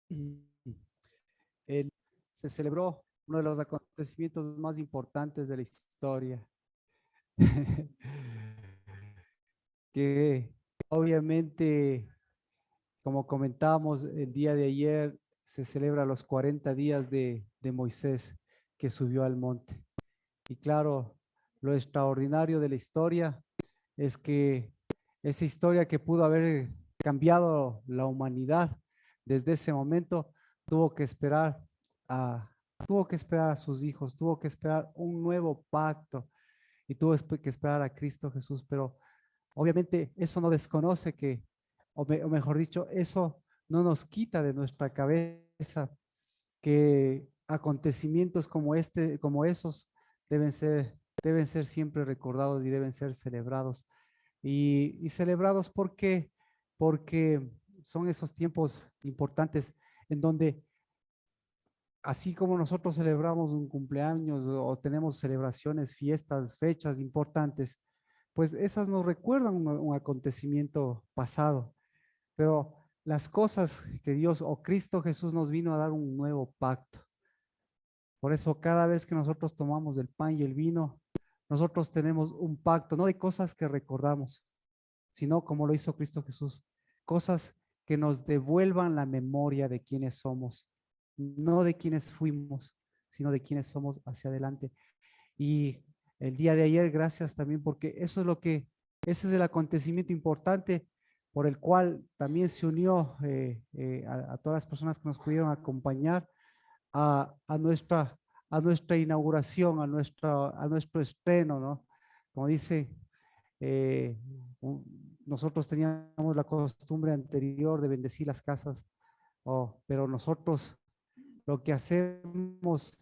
El- Se celebró uno de los acontecimientos más importantes de la historia, que obviamente, como comentábamos el día de ayer, se celebra los 40 días de Moisés que subió al monte. Y claro, lo extraordinario de la historia es que esa historia que pudo haber cambiado la humanidad desde ese momento tuvo que esperar a, tuvo que esperar a sus hijos, tuvo que esperar un nuevo pacto y tuvo que esperar a Cristo Jesús. Pero obviamente eso no desconoce que, o mejor dicho, eso no nos quita de nuestra cabeza que acontecimientos como este, como esos, deben ser siempre recordados y deben ser celebrados. Y celebrados porque son esos tiempos importantes en donde, así como nosotros celebramos un cumpleaños o tenemos celebraciones, fiestas, fechas importantes, pues esas nos recuerdan un acontecimiento pasado, pero las cosas que Dios o Cristo Jesús nos vino a dar un nuevo pacto. Por eso cada vez que nosotros tomamos el pan y el vino, nosotros tenemos un pacto, no de cosas que recordamos, sino como lo hizo Cristo Jesús, cosas que nos devuelvan la memoria de quiénes somos, no de quiénes fuimos, sino de quiénes somos hacia adelante. Y el día de ayer, gracias también, porque eso es lo que, ese es el acontecimiento importante por el cual también se unió a todas las personas que nos pudieron acompañar a, a, nuestra, a nuestra inauguración, a nuestro estreno, ¿no? Como dice, eh, nosotros teníamos la costumbre anterior de bendecir las casas, pero nosotros lo que hacemos,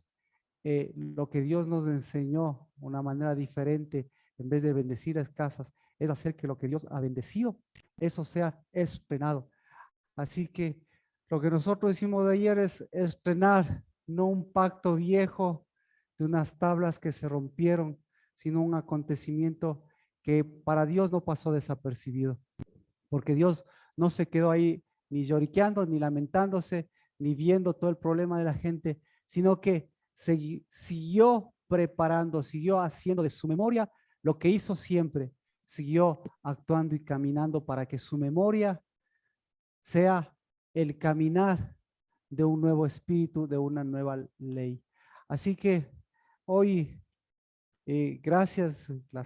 lo que Dios nos enseñó, una manera diferente, en vez de bendecir las casas, es hacer que lo que Dios ha bendecido, eso sea estrenado. Así que lo que nosotros hicimos de ayer es estrenar, no un pacto viejo de unas tablas que se rompieron, sino un acontecimiento que para Dios no pasó desapercibido, porque Dios no se quedó ahí ni lloriqueando, ni lamentándose, ni viendo todo el problema de la gente, sino que siguió preparando, siguió haciendo de su memoria lo que hizo siempre, siguió actuando y caminando para que su memoria sea el caminar de un nuevo espíritu, de una nueva ley. Así que hoy, gracias la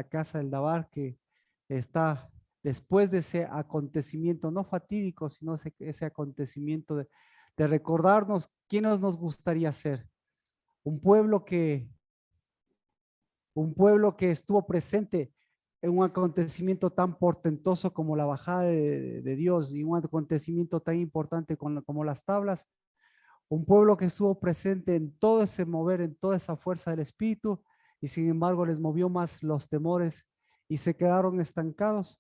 casa del Dabar que está después de ese acontecimiento, no fatídico, sino ese acontecimiento de recordarnos quiénes nos gustaría ser. Un pueblo que, un pueblo que estuvo presente en un acontecimiento tan portentoso como la bajada de Dios y un acontecimiento tan importante como las tablas, un pueblo que estuvo presente en todo ese mover, en toda esa fuerza del Espíritu, y sin embargo les movió más los temores y se quedaron estancados.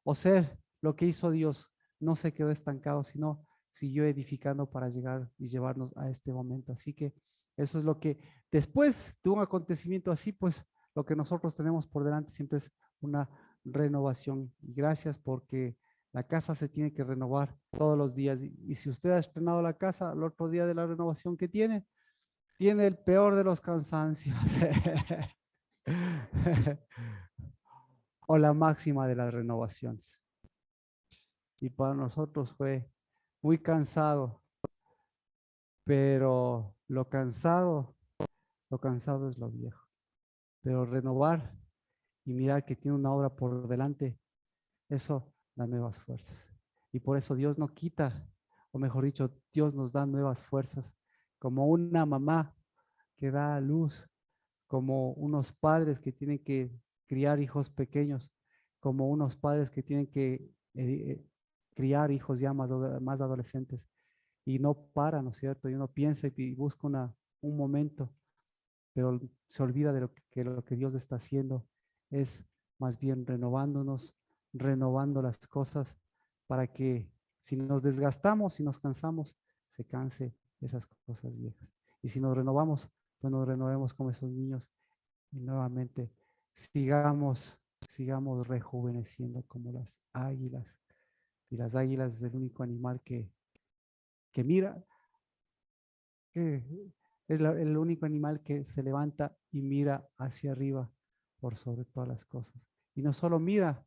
O sea, lo que hizo Dios no se quedó estancado, sino siguió edificando para llegar y llevarnos a este momento. Así que eso es lo que después de un acontecimiento así, pues lo que nosotros tenemos por delante siempre es una renovación. Y gracias porque la casa se tiene que renovar todos los días. Y si usted ha estrenado la casa, el otro día de la renovación que tiene el peor de los cansancios. O la máxima de las renovaciones. Y para nosotros fue muy cansado, pero lo cansado es lo viejo. Pero renovar y mirar que tiene una obra por delante, eso da nuevas fuerzas. Y por eso Dios no quita, o mejor dicho, Dios nos da nuevas fuerzas, como una mamá que da a luz, como unos padres que tienen que criar hijos pequeños, como unos padres que tienen que criar hijos ya más adolescentes y no para, ¿no es cierto? Y uno piensa y busca un momento, pero se olvida de lo que Dios está haciendo es más bien renovándonos, renovando las cosas para que si nos desgastamos, si nos cansamos, se canse esas cosas viejas. Y si nos renovamos, pues nos renovemos como esos niños y nuevamente sigamos rejuveneciendo como las águilas. Y las águilas es el único animal que mira, que es el único animal que se levanta y mira hacia arriba por sobre todas las cosas. Y no solo mira,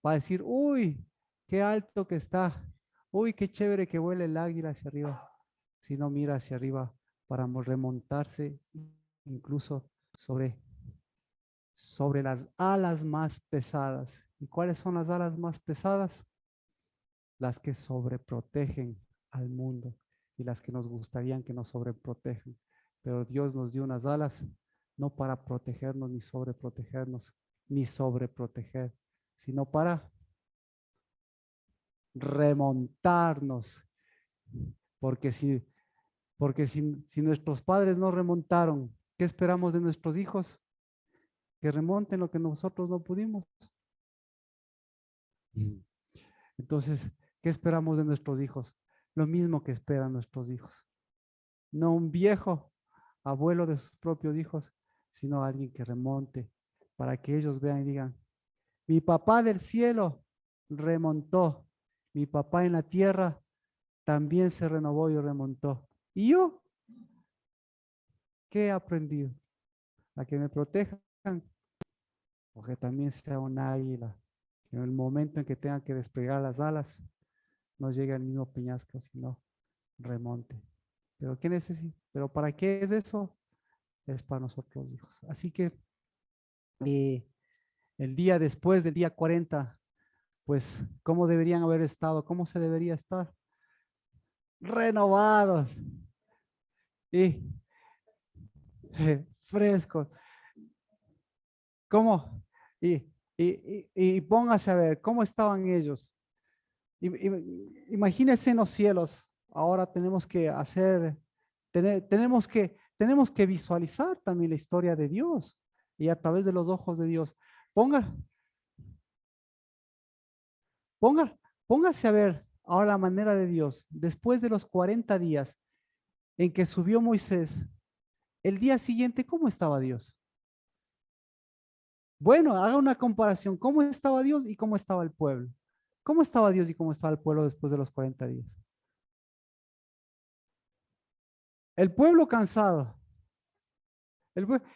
va a decir, uy, qué alto que está, uy, qué chévere que vuela el águila hacia arriba, sino mira hacia arriba para remontarse incluso sobre las alas más pesadas. ¿Y cuáles son las alas más pesadas? Las que sobreprotegen al mundo y las que nos gustarían que nos sobreprotejan. Pero Dios nos dio unas alas no para protegernos ni sobreprotegernos, ni sobreproteger, sino para remontarnos. Porque si nuestros padres no remontaron, ¿qué esperamos de nuestros hijos? Que remonten lo que nosotros no pudimos. Entonces, ¿qué esperamos de nuestros hijos? Lo mismo que esperan nuestros hijos. No un viejo abuelo de sus propios hijos, sino alguien que remonte para que ellos vean y digan, mi papá del cielo remontó, mi papá en la tierra también se renovó y remontó. ¿Y yo qué he aprendido? A que me protejan, o que también sea un águila, que en el momento en que tenga que desplegar las alas, no llegue al mismo peñasco, sino remonte. Pero ¿qué necesita? ¿Pero para qué es eso? Es para nosotros, hijos. Así que el día después del día 40, pues, ¿cómo deberían haber estado? ¿Cómo se debería estar? Renovados y frescos. ¿Cómo? Y póngase a ver, ¿cómo estaban ellos? Imagínense en los cielos. Ahora tenemos que hacer, tenemos que visualizar también la historia de Dios y a través de los ojos de Dios. Ponga, ponga, póngase a ver ahora la manera de Dios. Después de los 40 días en que subió Moisés, el día siguiente, ¿cómo estaba Dios? Bueno, haga una comparación. ¿Cómo estaba Dios y cómo estaba el pueblo? ¿Cómo estaba Dios y cómo estaba el pueblo después de los 40 días? El pueblo cansado.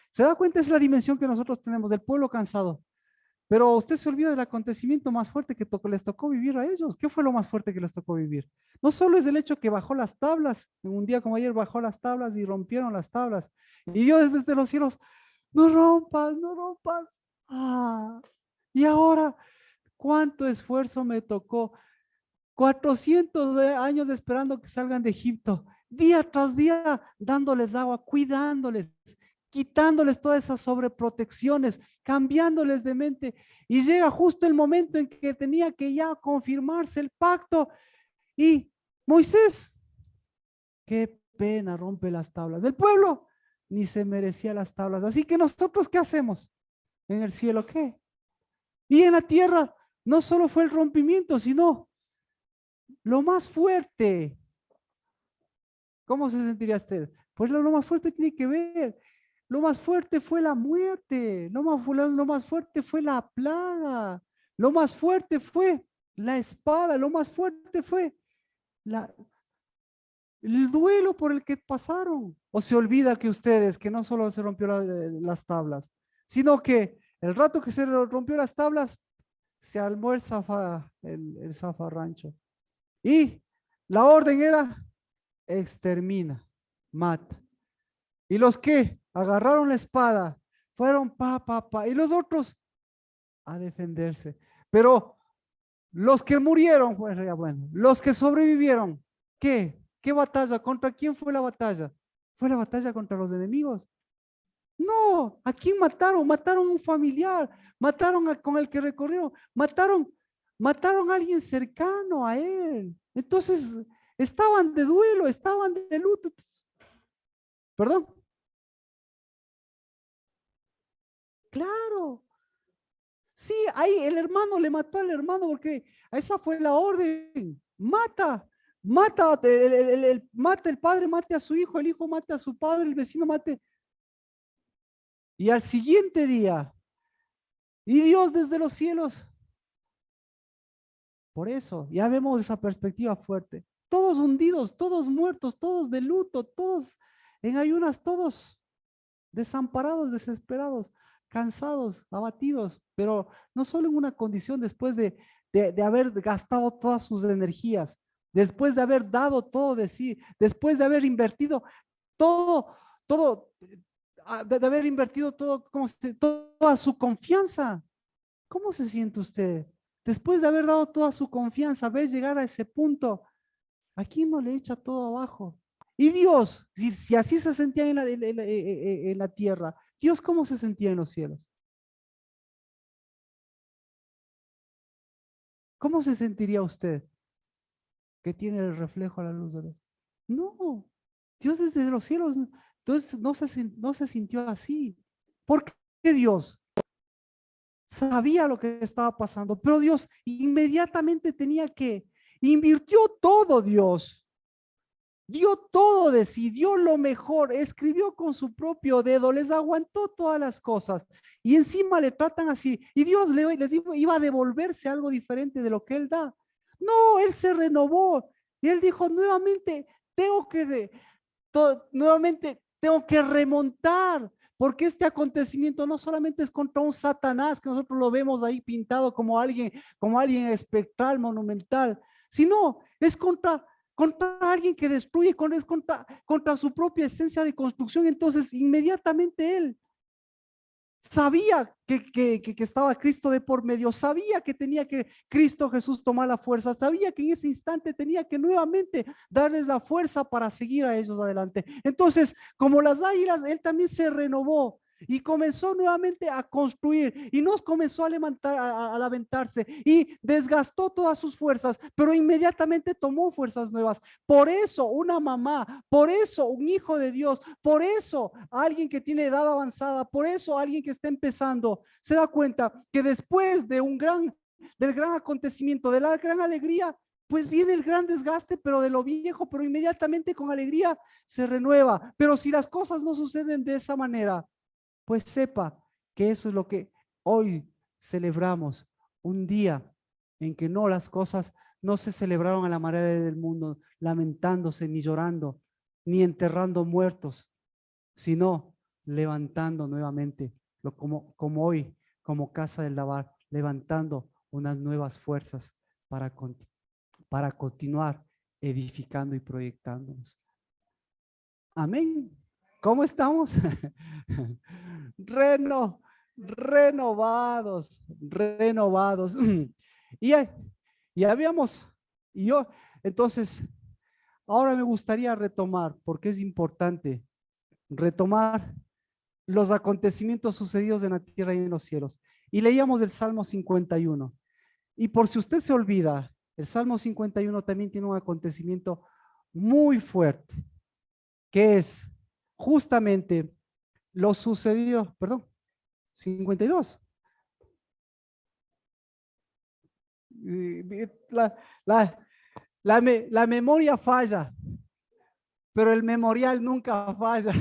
¿Se da cuenta? Es la dimensión que nosotros tenemos del pueblo cansado. Pero usted se olvida del acontecimiento más fuerte que les tocó vivir a ellos. ¿Qué fue lo más fuerte que les tocó vivir? No solo es el hecho que bajó las tablas, en un día como ayer bajó las tablas y rompieron las tablas. Y Dios desde los cielos, no rompas, no rompas. Ah, y ahora, ¿cuánto esfuerzo me tocó? 400 años esperando que salgan de Egipto, día tras día dándoles agua, cuidándoles, quitándoles todas esas sobreprotecciones, cambiándoles de mente. Y llega justo el momento en que tenía que ya confirmarse el pacto. Y Moisés, qué pena, rompe las tablas. El pueblo ni se merecía las tablas. Así que nosotros, ¿qué hacemos? En el cielo, ¿qué? Y en la tierra, no solo fue el rompimiento, sino lo más fuerte. ¿Cómo se sentiría usted? Pues lo más fuerte tiene que ver. Lo más fuerte fue la muerte. Lo más fuerte fue la plaga. Lo más fuerte fue la espada. Lo más fuerte fue la, el duelo por el que pasaron. O se olvida que ustedes, que no solo se rompió las tablas, sino que el rato que se rompió las tablas, se armó el zafarrancho. Y la orden era extermina, mata. Y los que agarraron la espada fueron pa. Y los otros a defenderse. Pero los que murieron, pues ya bueno, los que sobrevivieron, ¿qué? ¿Qué batalla? ¿Contra quién fue la batalla? ¿Fue la batalla contra los enemigos? No, ¿a quién mataron? Mataron a un familiar, mataron con el que recorrieron, mataron a alguien cercano a él. Entonces, estaban de duelo, estaban de luto. Perdón. Claro. Sí, ahí el hermano le mató al hermano porque esa fue la orden. Mata, mata el padre, mate a su hijo, el hijo mate a su padre, el vecino mate. Y al siguiente día, y Dios desde los cielos. Por eso, ya vemos esa perspectiva fuerte. todos hundidos, todos muertos, todos de luto, todos en ayunas, todos desamparados, desesperados, cansados, abatidos, pero no solo en una condición después de haber gastado todas sus energías, después de haber dado todo de sí, después de haber invertido todo, todo, de haber invertido todo, toda su confianza. ¿Cómo se siente usted? Después de haber dado toda su confianza, ver llegar a ese punto, ¿a quién no le echa todo abajo? Y Dios, si así se sentía en la tierra, Dios, ¿cómo se sentía en los cielos? ¿Cómo se sentiría usted que tiene el reflejo a la luz de Dios? No, Dios desde los cielos, entonces no se sintió así. ¿Por qué Dios? Sabía lo que estaba pasando, pero Dios inmediatamente tenía que, invirtió todo Dios. Dio todo de sí, dio lo mejor, escribió con su propio dedo, les aguantó todas las cosas y encima le tratan así. Y Dios les iba a devolverse algo diferente de lo que Él da. No, Él se renovó y Él dijo nuevamente, nuevamente tengo que remontar, porque este acontecimiento no solamente es contra un Satanás, que nosotros lo vemos ahí pintado como alguien espectral, monumental, sino es contra alguien que destruye, es contra su propia esencia de construcción. Entonces, inmediatamente él sabía que estaba Cristo de por medio, sabía que tenía que Cristo Jesús tomar la fuerza, sabía que en ese instante tenía que nuevamente darles la fuerza para seguir a ellos adelante. Entonces, como las águilas, él también se renovó y comenzó nuevamente a construir y nos comenzó a levantar, a lamentarse y desgastó todas sus fuerzas, pero inmediatamente tomó fuerzas nuevas. Por eso una mamá, por eso un hijo de Dios, por eso alguien que tiene edad avanzada, por eso alguien que está empezando, se da cuenta que después del gran acontecimiento, de la gran alegría, pues viene el gran desgaste, pero de lo viejo, pero inmediatamente con alegría se renueva. Pero si las cosas no suceden de esa manera, pues sepa que eso es lo que hoy celebramos, un día en que no, las cosas no se celebraron a la manera del mundo, lamentándose, ni llorando, ni enterrando muertos, sino levantando nuevamente, como hoy, como casa del lavar, levantando unas nuevas fuerzas para, para continuar edificando y proyectándonos. Amén. ¿Cómo estamos? Renovados, renovados. Y, y habíamos, y yo, entonces, ahora me gustaría retomar, porque es importante retomar los acontecimientos sucedidos en la tierra y en los cielos. Y leíamos el Salmo 51. Y por si usted se olvida, el Salmo 51 también tiene un acontecimiento muy fuerte, que es justamente lo sucedido, perdón, 52. La, la, la memoria falla, pero el memorial nunca falla.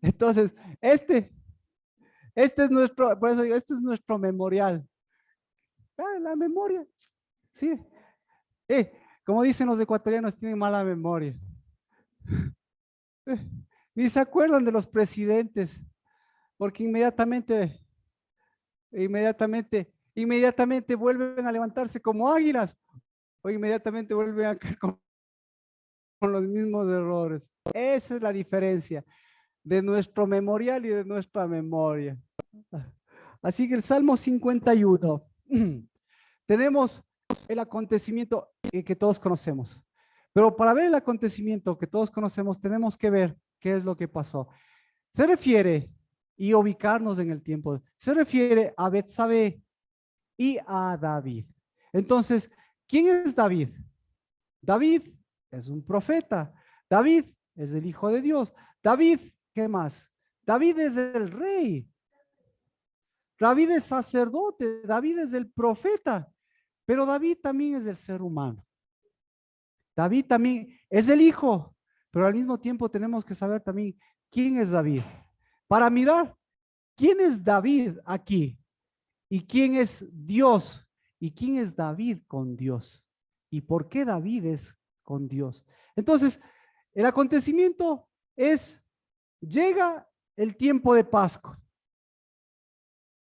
Entonces, este es nuestro, por eso digo, este es nuestro memorial. La memoria, sí. Como dicen los ecuatorianos, tienen mala memoria. Ni se acuerdan de los presidentes, porque inmediatamente vuelven a levantarse como águilas, o inmediatamente vuelven a caer con los mismos errores. Esa es la diferencia de nuestro memorial y de nuestra memoria. Así que el Salmo 51, tenemos el acontecimiento que todos conocemos. Pero para ver el acontecimiento que todos conocemos, tenemos que ver qué es lo que pasó. Se refiere, y ubicarnos en el tiempo, se refiere a Betsabé y a David. Entonces, ¿quién es David? David es un profeta. David es el hijo de Dios. David, ¿qué más? David es el rey. David es sacerdote. David es el profeta. Pero David también es el ser humano. David también es el hijo. Pero al mismo tiempo tenemos que saber también quién es David. Para mirar quién es David aquí y quién es Dios y quién es David con Dios y por qué David es con Dios. Entonces, el acontecimiento es, llega el tiempo de Pascua.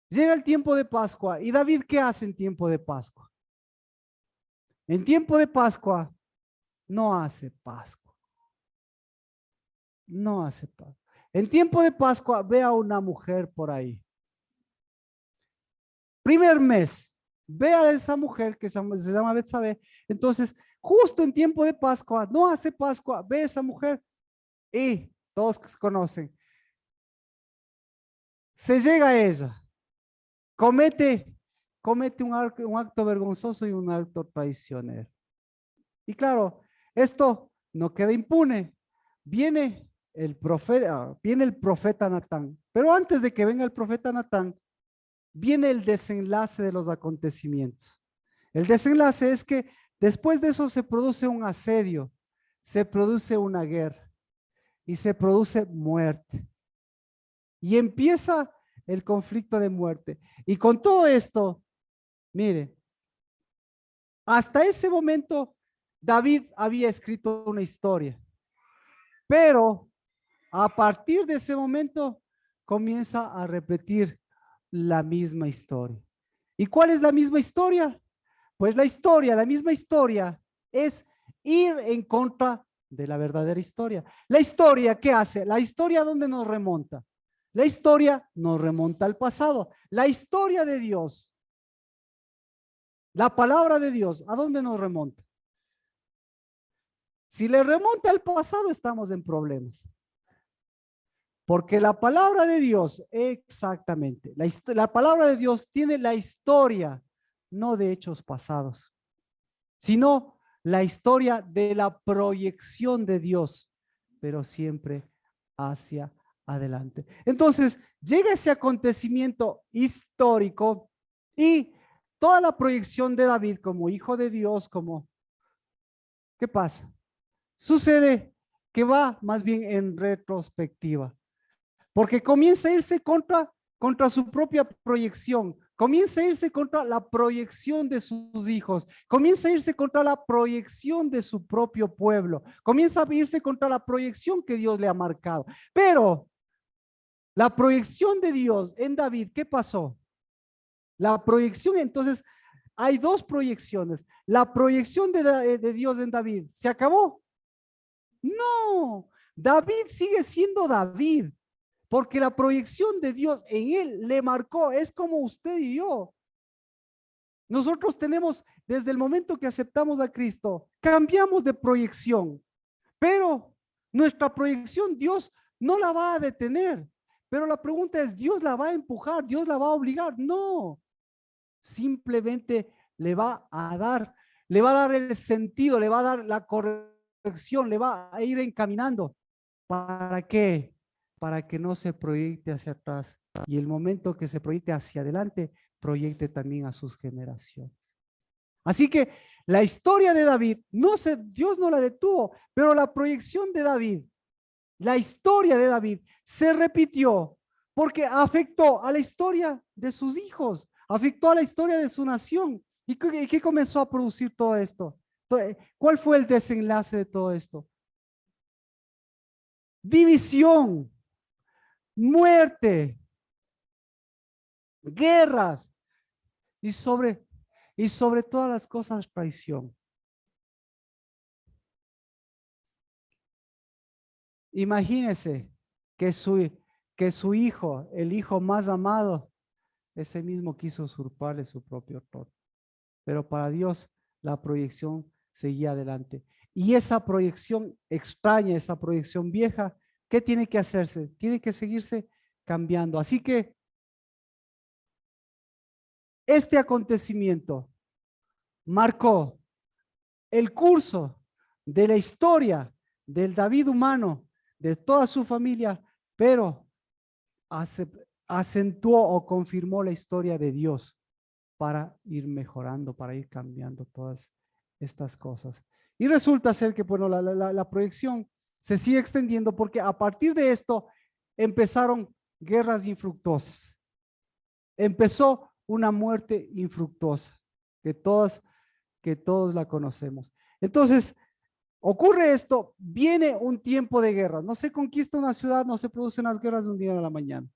Llega el tiempo de Pascua. ¿Y David qué hace en tiempo de Pascua? En tiempo de Pascua no hace Pascua. No hace Pascua. En tiempo de Pascua ve a una mujer por ahí. Primer mes, ve a esa mujer que se llama Betsabé. Entonces, justo en tiempo de Pascua, no hace Pascua, ve a esa mujer y todos conocen. Se llega a ella, comete un acto vergonzoso y un acto traicionero. Y claro, esto no queda impune. Viene el profeta Natán. Pero antes de que venga el profeta Natán, viene el desenlace de los acontecimientos. El desenlace es que después de eso se produce un asedio, se produce una guerra y se produce muerte. Y empieza el conflicto de muerte. Y con todo esto, mire, hasta ese momento David había escrito una historia, pero a partir de ese momento comienza a repetir la misma historia. ¿Y cuál es la misma historia? Pues la misma historia es ir en contra de la verdadera historia. La historia, ¿qué hace? La historia, ¿a dónde nos remonta? La historia nos remonta al pasado. La historia de Dios, la palabra de Dios, ¿a dónde nos remonta? Si le remonta al pasado, estamos en problemas. Porque la palabra de Dios, exactamente, la palabra de Dios tiene la historia, no de hechos pasados, sino la historia de la proyección de Dios, pero siempre hacia adelante. Entonces, llega ese acontecimiento histórico y toda la proyección de David como hijo de Dios, ¿qué pasa? Sucede que va más bien en retrospectiva, porque comienza a irse contra su propia proyección, comienza a irse contra la proyección de sus hijos, comienza a irse contra la proyección de su propio pueblo, comienza a irse contra la proyección que Dios le ha marcado. Pero la proyección de Dios en David, ¿qué pasó? La proyección, entonces, hay dos proyecciones. La proyección de Dios en David, ¿se acabó? No, David sigue siendo David, porque la proyección de Dios en él le marcó, es como usted y yo. Nosotros tenemos, desde el momento que aceptamos a Cristo, cambiamos de proyección, pero nuestra proyección Dios no la va a detener. Pero la pregunta es, ¿Dios la va a empujar? ¿Dios la va a obligar? No, simplemente le va a dar el sentido, le va a dar la corrección, le va a ir encaminando. ¿Para qué? Para que no se proyecte hacia atrás y el momento que se proyecte hacia adelante, proyecte también a sus generaciones. Así que la historia de David, Dios no la detuvo, pero la proyección de David, la historia de David se repitió porque afectó a la historia de sus hijos, afectó a la historia de su nación. ¿Y qué comenzó a producir todo esto? ¿Cuál fue el desenlace de todo esto? División, muerte, guerras y sobre todas las cosas traición. Imagínese que su hijo, el hijo más amado, ese mismo quiso usurparle su propio trono. Pero para Dios la proyección seguía adelante. Y esa proyección extraña, esa proyección vieja, ¿qué tiene que hacerse? Tiene que seguirse cambiando. Así que este acontecimiento marcó el curso de la historia del David humano, de toda su familia, pero acentuó o confirmó la historia de Dios para ir mejorando, para ir cambiando todas estas cosas. Y resulta ser que, bueno, la proyección se sigue extendiendo porque a partir de esto empezaron guerras infructuosas. Empezó una muerte infructuosa que todos la conocemos. Entonces, ocurre esto, viene un tiempo de guerra. No se conquista una ciudad, no se producen las guerras de un día a la mañana.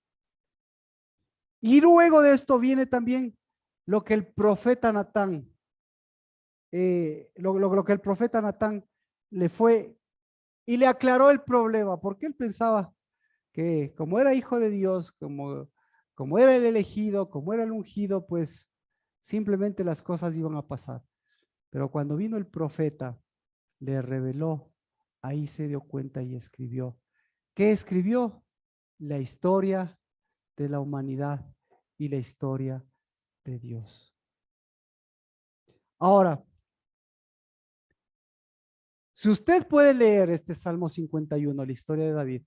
Y luego de esto viene también lo que el profeta Natán, lo que el profeta Natán le fue y le aclaró el problema, porque él pensaba que como era hijo de Dios, como era el elegido, como era el ungido, pues simplemente las cosas iban a pasar. Pero cuando vino el profeta, le reveló, ahí se dio cuenta y escribió. ¿Qué escribió? La historia de la humanidad y la historia de Dios. Ahora, si usted puede leer este Salmo 51, la historia de David,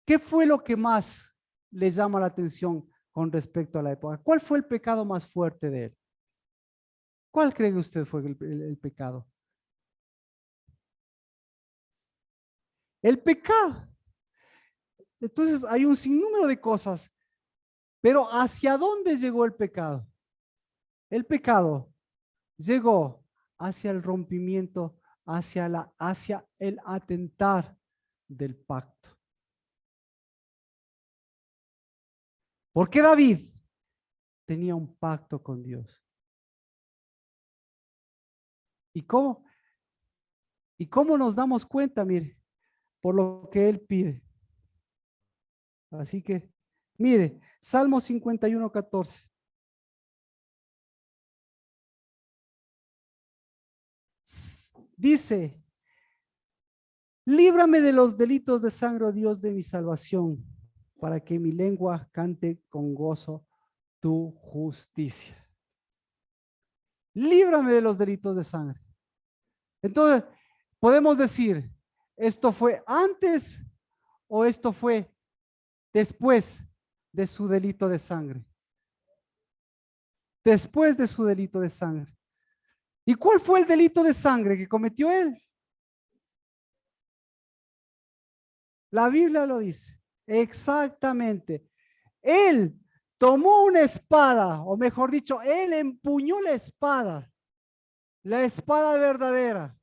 ¿qué fue lo que más le llama la atención con respecto a la época? ¿Cuál fue el pecado más fuerte de él? ¿Cuál cree usted fue el pecado? El pecado. Entonces hay un sinnúmero de cosas, pero ¿hacia dónde llegó el pecado? El pecado llegó hacia el rompimiento, hacia el atentar del pacto. Porque David tenía un pacto con Dios. ¿Y cómo? ¿Y cómo nos damos cuenta? Mire, por lo que él pide. Así que, mire, Salmo 51, 14. Dice, líbrame de los delitos de sangre, oh Dios de mi salvación, para que mi lengua cante con gozo tu justicia. Líbrame de los delitos de sangre. Entonces, podemos decir, ¿esto fue antes o esto fue después de su delito de sangre? Después de su delito de sangre. ¿Y cuál fue el delito de sangre que cometió él? La Biblia lo dice. Exactamente. Él tomó una espada, o mejor dicho, él empuñó la espada verdadera.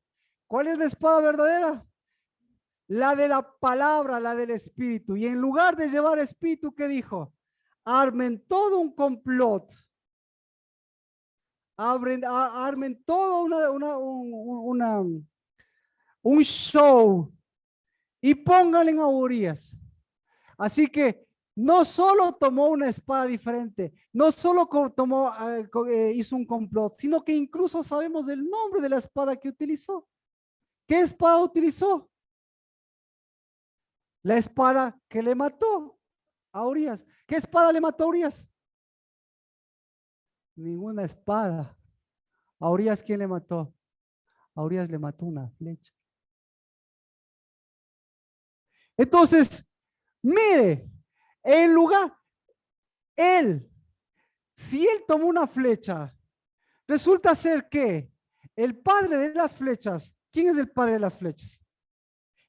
¿Cuál es la espada verdadera? La de la palabra, la del espíritu. Y en lugar de llevar espíritu, ¿qué dijo? Armen todo un complot. Armen todo un show y pónganle a Urias. Así que no solo tomó una espada diferente, no solo hizo un complot, sino que incluso sabemos el nombre de la espada que utilizó. ¿Qué espada utilizó? La espada que le mató a Urias. ¿Qué espada le mató a Urias? Ninguna espada. ¿A Urias quién le mató? A Urias le mató una flecha. Entonces, mire, en lugar, él, si él tomó una flecha, resulta ser que el padre de las flechas, ¿quién es el padre de las flechas?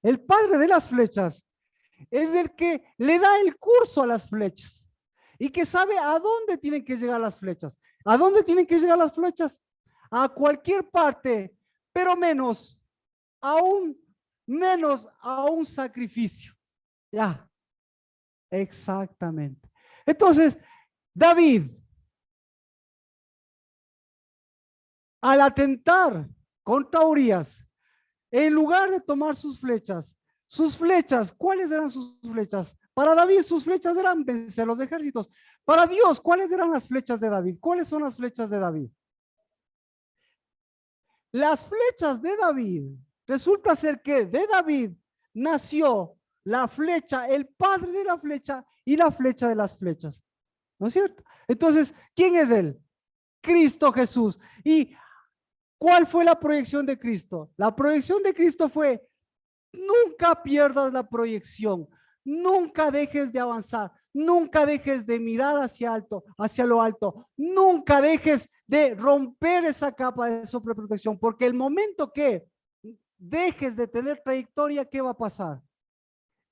El padre de las flechas es el que le da el curso a las flechas y que sabe a dónde tienen que llegar las flechas. ¿A dónde tienen que llegar las flechas? A cualquier parte, pero menos a un sacrificio. Ya, exactamente. Entonces, David, al atentar contra Urias, en lugar de tomar sus flechas, ¿cuáles eran sus flechas? Para David sus flechas eran vencer los ejércitos. Para Dios, ¿cuáles eran las flechas de David? ¿Cuáles son las flechas de David? Las flechas de David, resulta ser que de David nació la flecha, el padre de la flecha y la flecha de las flechas. ¿No es cierto? Entonces, ¿quién es él? Cristo Jesús. ¿Y cuál fue la proyección de Cristo? La proyección de Cristo fue: nunca pierdas la proyección, nunca dejes de avanzar, nunca dejes de mirar hacia lo alto, nunca dejes de romper esa capa de sobreprotección, porque el momento que dejes de tener trayectoria, ¿qué va a pasar?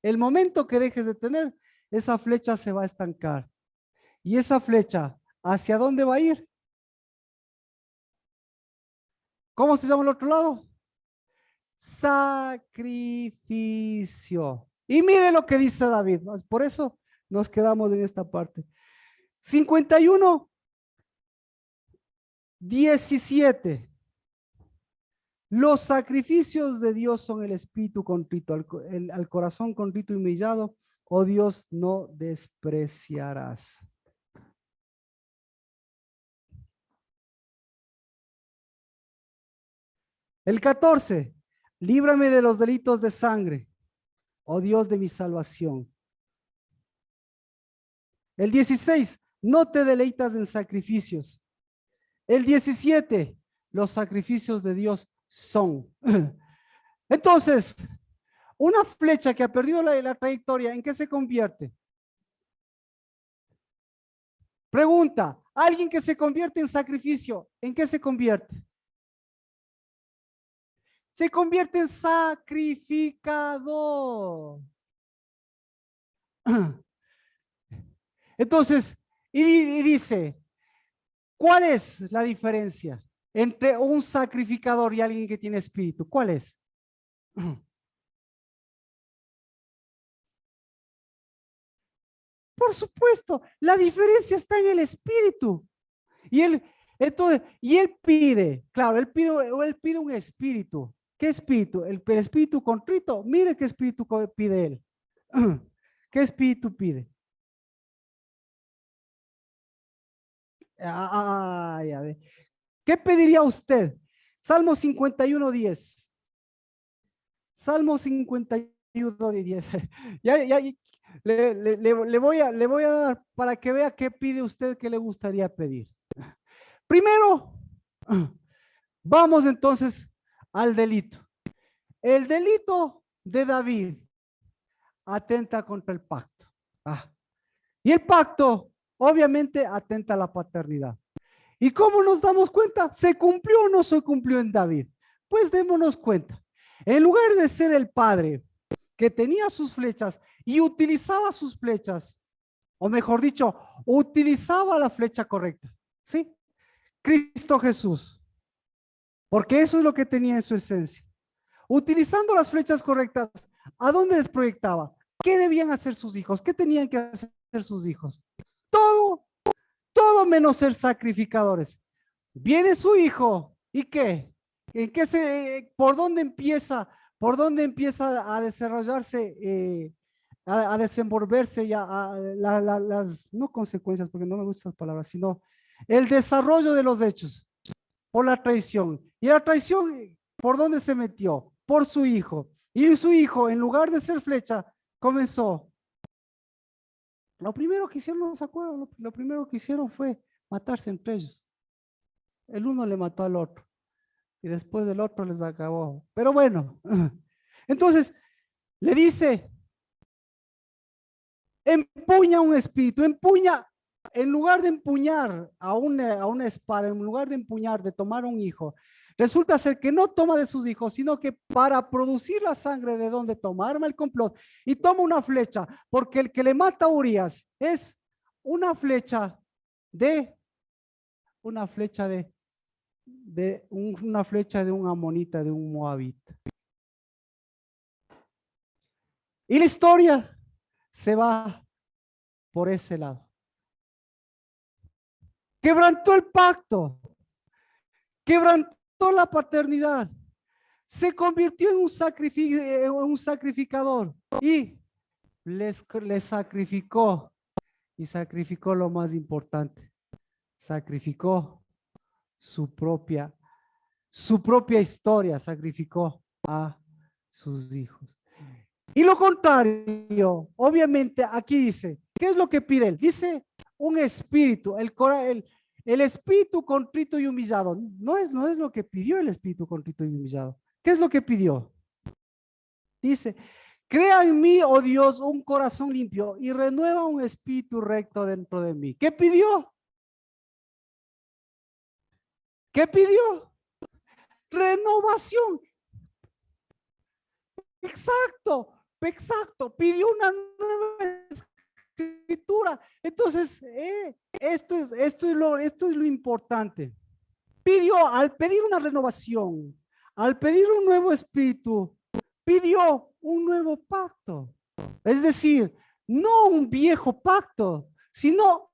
El momento que dejes de tener, esa flecha se va a estancar. Y esa flecha, ¿hacia dónde va a ir? ¿Cómo se llama el otro lado? sacrificio. Y mire lo que dice David. Por eso nos quedamos en esta parte. 51, 17. Los sacrificios de Dios son el espíritu contrito, al corazón contrito y humillado, oh Dios, no despreciarás. El 14, líbrame de los delitos de sangre, oh Dios de mi salvación. El 16, no te deleitas en sacrificios. El 17, los sacrificios de Dios son. Entonces, una flecha que ha perdido la trayectoria, ¿en qué se convierte? Pregunta, alguien que se convierte en sacrificio, ¿en qué se convierte? Se convierte en sacrificador. Entonces, y dice, ¿cuál es la diferencia entre un sacrificador y alguien que tiene espíritu? ¿Cuál es? Por supuesto, la diferencia está en el espíritu. Y él pide, claro, él pide un espíritu. ¿Qué espíritu? El espíritu contrito. Mire qué espíritu pide él. ¿Qué espíritu pide? Ay, a ver. ¿Qué pediría usted? Salmo 51:10. Salmo 51:10. Ya, le voy a dar para que vea qué pide usted que le gustaría pedir. Primero, vamos entonces al delito. El delito de David atenta contra el pacto. Y el pacto, obviamente, atenta a la paternidad. ¿Y cómo nos damos cuenta? ¿Se cumplió o no se cumplió en David? Pues démonos cuenta. En lugar de ser el padre que tenía sus flechas y utilizaba sus flechas, o mejor dicho, utilizaba la flecha correcta, ¿sí? Cristo Jesús, porque eso es lo que tenía en su esencia. Utilizando las flechas correctas, ¿a dónde les proyectaba? ¿Qué debían hacer sus hijos? ¿Qué tenían que hacer sus hijos? Todo menos ser sacrificadores. Viene su hijo, ¿y qué? ¿Por dónde empieza a desarrollarse, a desenvolverse ya las, no consecuencias, porque no me gustan las palabras, sino el desarrollo de los hechos? Por la traición. ¿Y la traición por dónde se metió? Por su hijo. Y su hijo, en lugar de ser flecha, comenzó. Lo primero que hicieron, no se acuerdan, lo primero que hicieron fue matarse entre ellos. El uno le mató al otro y después del otro les acabó. Pero bueno, entonces le dice, empuña un espíritu, empuña, en lugar de empuñar a una espada, en lugar de empuñar, de tomar un hijo, resulta ser que no toma de sus hijos, sino que para producir la sangre de donde toma, arma el complot y toma una flecha, porque el que le mata a Urias es una flecha de, una flecha una flecha de un amonita, de un moabita. Y la historia se va por ese lado. Quebrantó el pacto, quebrantó la paternidad, se convirtió en un sacrificador y les sacrificó, y sacrificó lo más importante, sacrificó su propia historia, sacrificó a sus hijos. Y lo contrario, obviamente aquí dice, ¿qué es lo que pide él? Dice un espíritu, el espíritu contrito y humillado. No es lo que pidió el espíritu contrito y humillado. ¿Qué es lo que pidió? Dice, crea en mí, oh Dios, un corazón limpio y renueva un espíritu recto dentro de mí. ¿Qué pidió? ¿Qué pidió? Renovación. Exacto. Pidió una nueva escritura. Entonces, esto es lo importante. Al pedir una renovación, Al pedir un nuevo espíritu, pidió un nuevo pacto. Es decir, no un viejo pacto, sino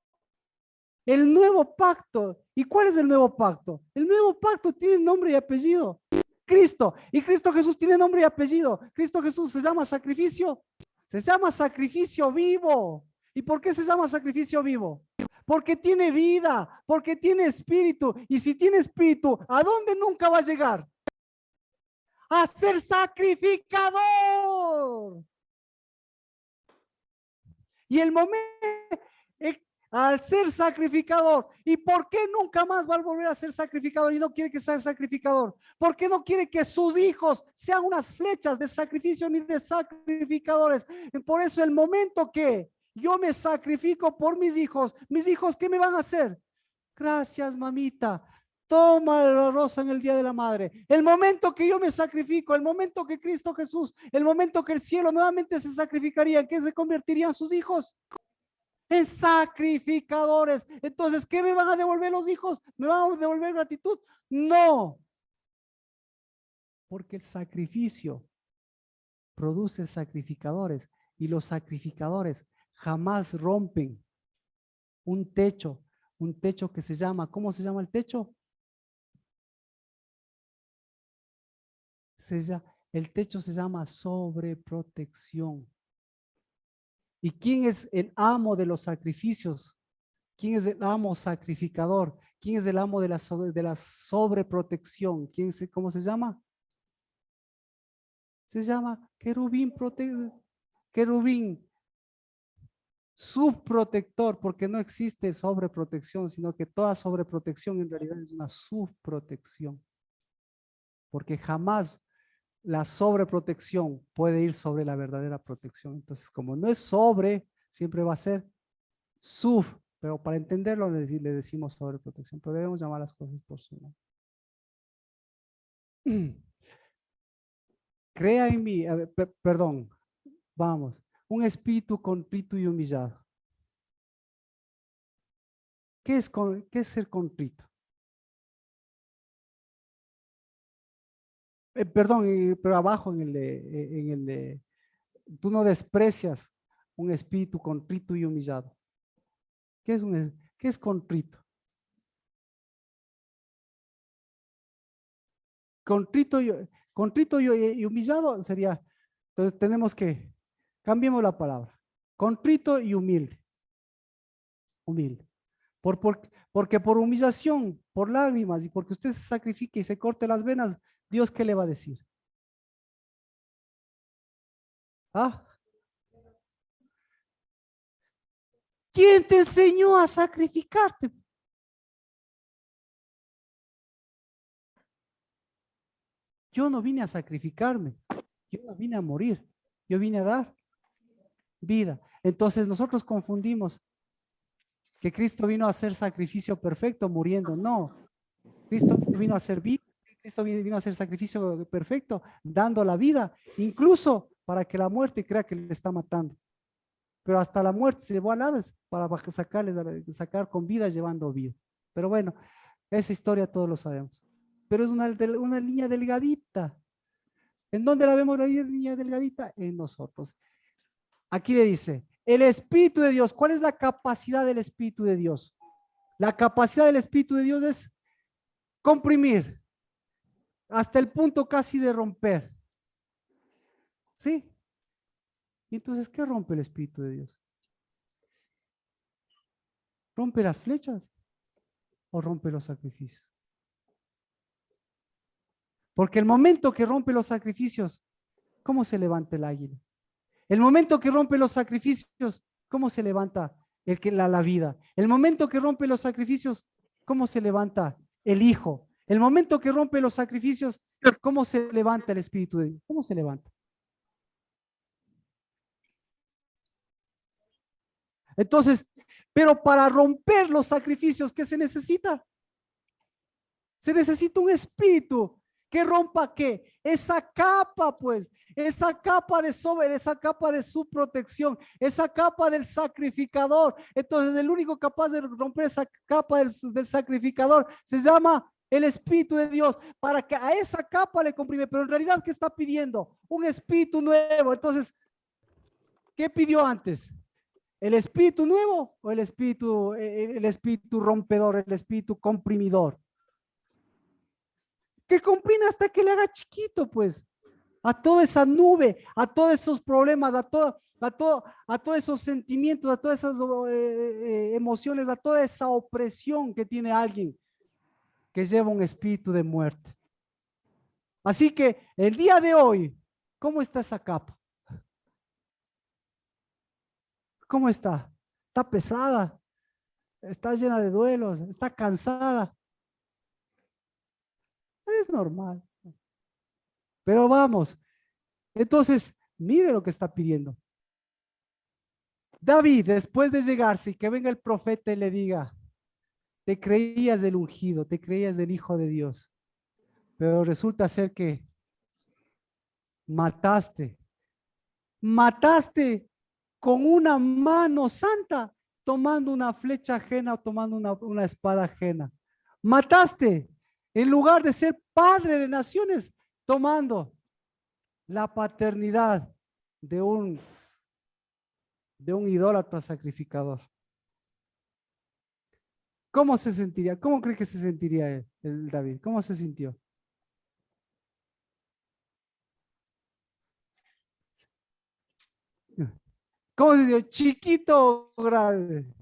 el nuevo pacto. ¿Y cuál es el nuevo pacto? El nuevo pacto tiene nombre y apellido. Cristo. Y Cristo Jesús tiene nombre y apellido. Cristo Jesús se llama sacrificio. Se llama sacrificio vivo. ¿Y por qué se llama sacrificio vivo? Porque tiene vida, porque tiene espíritu. Y si tiene espíritu, ¿a dónde nunca va a llegar? A ser sacrificador. Y el momento, al ser sacrificador, ¿y por qué nunca más va a volver a ser sacrificador y no quiere que sea sacrificador? ¿Por qué no quiere que sus hijos sean unas flechas de sacrificio ni de sacrificadores? Por eso el momento que yo me sacrifico por mis hijos, ¿qué me van a hacer? Gracias, mamita. Toma la rosa en el Día de la Madre. El momento que yo me sacrifico, el momento que Cristo Jesús, el momento que el cielo nuevamente se sacrificaría, ¿en qué se convertirían sus hijos? En sacrificadores. Entonces, ¿qué me van a devolver los hijos? ¿Me van a devolver gratitud? No. Porque el sacrificio produce sacrificadores y los sacrificadores jamás rompen un techo que se llama, ¿cómo se llama el techo? El techo se llama sobreprotección. ¿Y quién es el amo de los sacrificios? ¿Quién es el amo sacrificador? ¿Quién es el amo de la sobreprotección? ¿Cómo se llama? Se llama querubín querubín subprotector, porque no existe sobreprotección, sino que toda sobreprotección en realidad es una subprotección. Porque jamás la sobreprotección puede ir sobre la verdadera protección. Entonces, como no es sobre, siempre va a ser sub, pero para entenderlo le decimos sobreprotección, pero debemos llamar las cosas por su nombre. Crea en mí, perdón, vamos, un espíritu contrito y humillado. ¿Qué es ser contrito? Perdón, pero abajo tú no desprecias un espíritu contrito y humillado. ¿Qué es contrito? Contrito y humillado sería, entonces tenemos que, cambiemos la palabra, contrito y humilde. Humilde. Porque por humillación, por lágrimas y porque usted se sacrifique y se corte las venas, Dios, ¿qué le va a decir? ¿Ah? ¿Quién te enseñó a sacrificarte? Yo no vine a sacrificarme, yo no vine a morir, yo vine a dar vida. Entonces nosotros confundimos que Cristo vino a hacer sacrificio perfecto muriendo. No, Cristo vino a hacer vida, Cristo vino a hacer sacrificio perfecto dando la vida, incluso para que la muerte crea que le está matando. Pero hasta la muerte se llevó a Hades para sacar con vida llevando vida. Pero bueno, esa historia todos lo sabemos. Pero es una línea delgadita. ¿En dónde la vemos la línea delgadita? En nosotros. Aquí le dice, el Espíritu de Dios. ¿Cuál es la capacidad del Espíritu de Dios? La capacidad del Espíritu de Dios es comprimir hasta el punto casi de romper. ¿Sí? Y entonces, ¿qué rompe el Espíritu de Dios? ¿Rompe las flechas o rompe los sacrificios? Porque el momento que rompe los sacrificios, ¿cómo se levanta el águila? El momento que rompe los sacrificios, ¿cómo se levanta la vida? El momento que rompe los sacrificios, ¿cómo se levanta el Hijo? El momento que rompe los sacrificios, ¿cómo se levanta el Espíritu de Dios? ¿Cómo se levanta? Entonces, pero para romper los sacrificios, ¿qué se necesita? Se necesita un espíritu que rompa ¿qué? Esa capa, pues, esa capa de su protección, esa capa del sacrificador. Entonces, el único capaz de romper esa capa del sacrificador se llama el Espíritu de Dios para que a esa capa le comprime. Pero en realidad, ¿qué está pidiendo? Un espíritu nuevo. Entonces, ¿qué pidió antes? ¿El espíritu nuevo o el espíritu rompedor, el espíritu comprimidor? Que comprime hasta que le haga chiquito, pues, a toda esa nube, a todos esos problemas, a todos esos sentimientos, a todas esas emociones, a toda esa opresión que tiene alguien que lleva un espíritu de muerte. Así que el día de hoy, ¿cómo está esa capa? ¿Cómo está? Está pesada, está llena de duelos, está cansada. Es normal. Pero vamos, entonces, mire lo que está pidiendo. David, después de llegarse y que venga el profeta y le diga, te creías del ungido, te creías del Hijo de Dios, pero resulta ser que mataste, mataste con una mano santa, tomando una flecha ajena o tomando una espada ajena. Mataste en lugar de ser padre de naciones, tomando la paternidad de un idólatra sacrificador. ¿Cómo se sentiría? ¿Cómo cree que se sentiría el David? ¿Cómo se sintió? ¿Cómo se sintió? Chiquito o grande.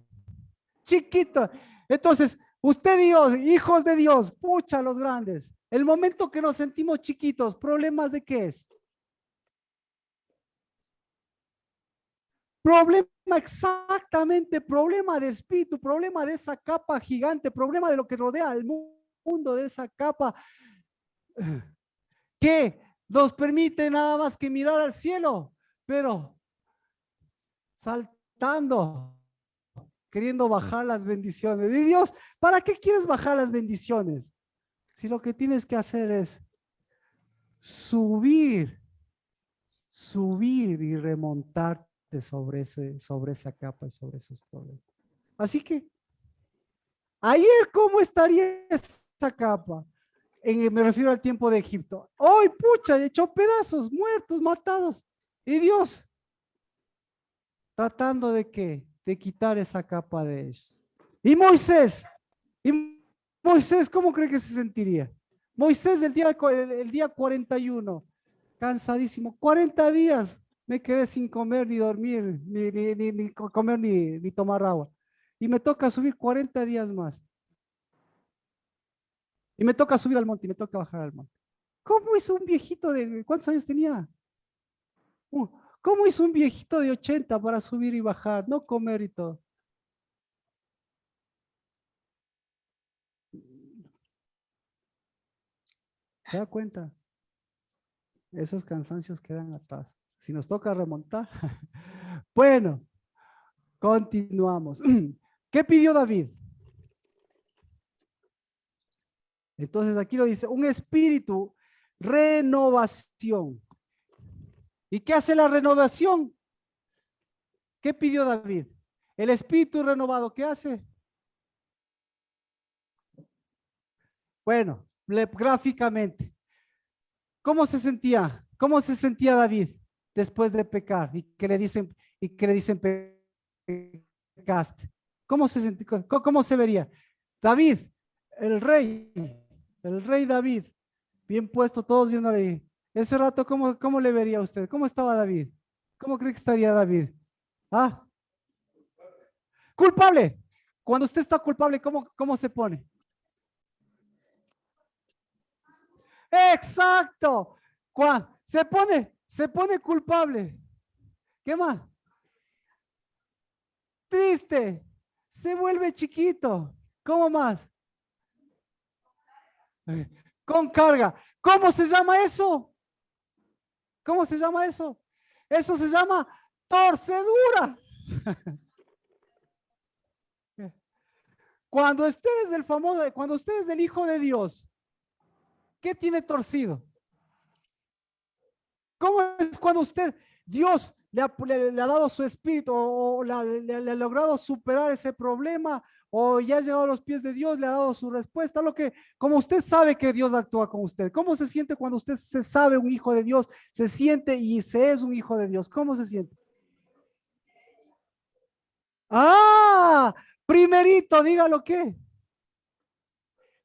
Chiquito. Entonces, usted Dios, hijos de Dios, pucha los grandes. El momento que nos sentimos chiquitos, ¿problemas de qué es? Problema exactamente, problema de espíritu, problema de esa capa gigante, problema de lo que rodea al mundo, de esa capa que nos permite nada más que mirar al cielo, pero saltando, queriendo bajar las bendiciones. Y Dios, ¿para qué quieres bajar las bendiciones? Si lo que tienes que hacer es subir, subir y remontarte sobre esa capa y sobre esos problemas. Así que ayer, ¿cómo estaría esa capa? Me refiero al tiempo de Egipto. Hoy, pucha, echó pedazos, muertos, matados. Y Dios, tratando de qué? De quitar esa capa de ellos. Y Moisés, ¿cómo cree que se sentiría? Moisés el día 41, cansadísimo, 40 días me quedé sin comer ni dormir, ni comer ni tomar agua. Y me toca subir 40 días más. Y me toca subir al monte y me toca bajar al monte. ¿Cómo hizo un viejito de cuántos años tenía? Uh, ¿Cómo hizo un viejito de 80 para subir y bajar, no comer y todo? ¿Se da cuenta? Esos cansancios quedan atrás. Si nos toca remontar. Bueno, continuamos. ¿Qué pidió David? Entonces aquí lo dice, un espíritu, renovación. ¿Y qué hace la renovación? ¿Qué pidió David? El espíritu renovado, ¿qué hace? Bueno, gráficamente, ¿cómo se sentía? ¿Cómo se sentía David después de pecar y que le dicen pecaste? ¿Cómo se sentía? ¿Cómo se vería? David, el rey, el rey David, bien puesto, todos viéndole. Ese rato, ¿cómo le vería a usted? ¿Cómo estaba David? ¿Cómo cree que estaría David? Ah, culpable. Cuando usted está culpable, ¿cómo se pone? Exacto. Se pone culpable. ¿Qué más? Triste. Se vuelve chiquito. ¿Cómo más? Con carga. ¿Cómo se llama eso? ¿Cómo se llama eso? Eso se llama torcedura. Cuando usted es del Hijo de Dios, ¿qué tiene torcido? ¿Cómo es cuando Dios le ha dado su espíritu o le ha logrado superar ese problema o ya ha llegado a los pies de Dios, le ha dado su respuesta, lo que, como usted sabe que Dios actúa con usted. ¿Cómo se siente cuando usted se sabe un hijo de Dios, se siente y se es un hijo de Dios? ¿Cómo se siente? Ah, primerito, dígalo qué.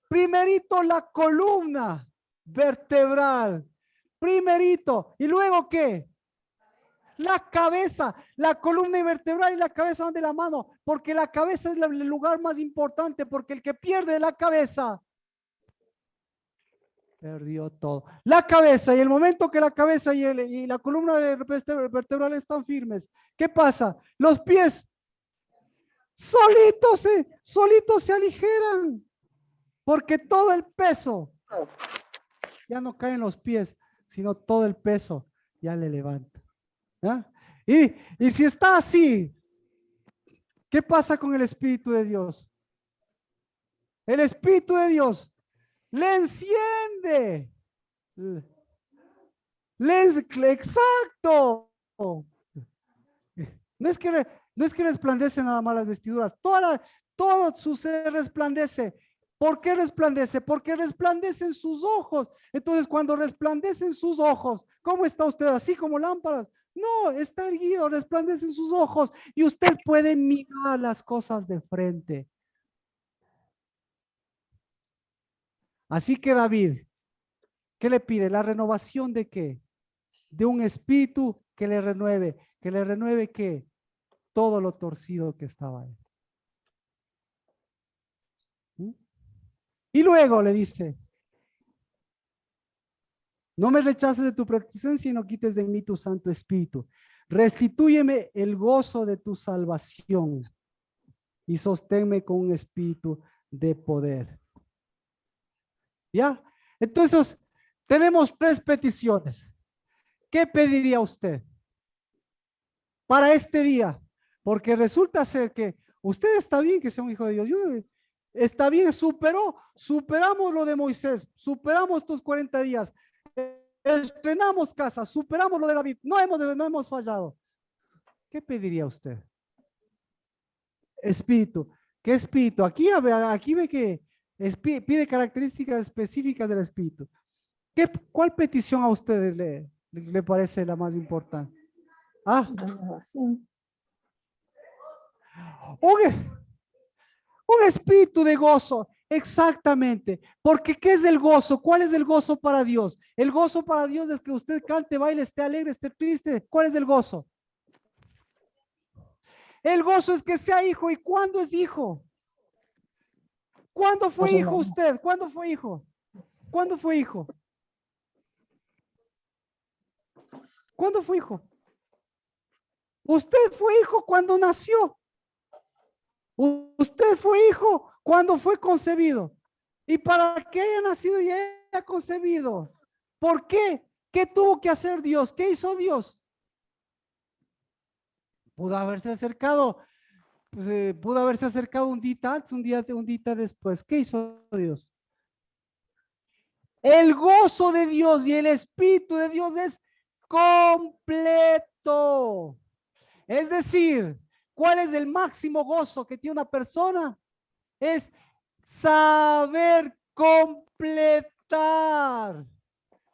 Primerito la columna vertebral. Primerito. ¿Y luego qué? La cabeza, la columna vertebral y la cabeza van de la mano, porque la cabeza es el lugar más importante, porque el que pierde la cabeza, perdió todo. La cabeza, y el momento que la cabeza y la columna vertebral están firmes, ¿qué pasa? Los pies solitos se aligeran, porque todo el peso ya no cae en los pies, sino todo el peso ya le levanta. ¿Ya? Y si está así, ¿qué pasa con el Espíritu de Dios? El Espíritu de Dios le enciende. Exacto. No es que resplandece nada más las vestiduras, todo su ser resplandece. ¿Por qué resplandece? Porque resplandecen sus ojos. Entonces, cuando resplandecen sus ojos, ¿cómo está usted? Así como lámparas. No, está erguido, resplandecen sus ojos y usted puede mirar las cosas de frente. Así que David, ¿qué le pide? La renovación de qué? De un espíritu que le renueve. ¿Que le renueve qué? Todo lo torcido que estaba ahí. Y luego le dice, no me rechaces de tu presencia y no quites de mí tu Santo Espíritu. Restitúyeme el gozo de tu salvación y sosténme con un espíritu de poder. ¿Ya? Entonces, tenemos 3 peticiones. ¿Qué pediría usted para este día? Porque resulta ser que usted está bien que sea un hijo de Dios. Está bien, superamos lo de Moisés, superamos estos 40 días, estrenamos casa, superamos lo de David, no hemos fallado. ¿Qué pediría usted? Espíritu. ¿Qué espíritu? Aquí ve que pide características específicas del espíritu. ¿Cuál petición a ustedes le parece la más importante? Ah, un espíritu de gozo, exactamente. Porque ¿qué es el gozo? ¿Cuál es el gozo para Dios? El gozo para Dios es que usted cante, baile, esté alegre, esté triste. ¿Cuál es el gozo? El gozo es que sea hijo. ¿Y cuándo es hijo? ¿Cuándo fue hijo usted? ¿Cuándo fue hijo? ¿Cuándo fue hijo? ¿Cuándo fue hijo? Usted fue hijo cuando nació. Usted fue hijo cuando fue concebido. Y para que haya nacido y haya concebido, ¿por qué? ¿Qué tuvo que hacer Dios? ¿Qué hizo Dios? Pudo haberse acercado, pues, pudo haberse acercado un día antes, un día después. ¿Qué hizo Dios? El gozo de Dios y el Espíritu de Dios es completo. Es decir, ¿cuál es el máximo gozo que tiene una persona? Es saber completar.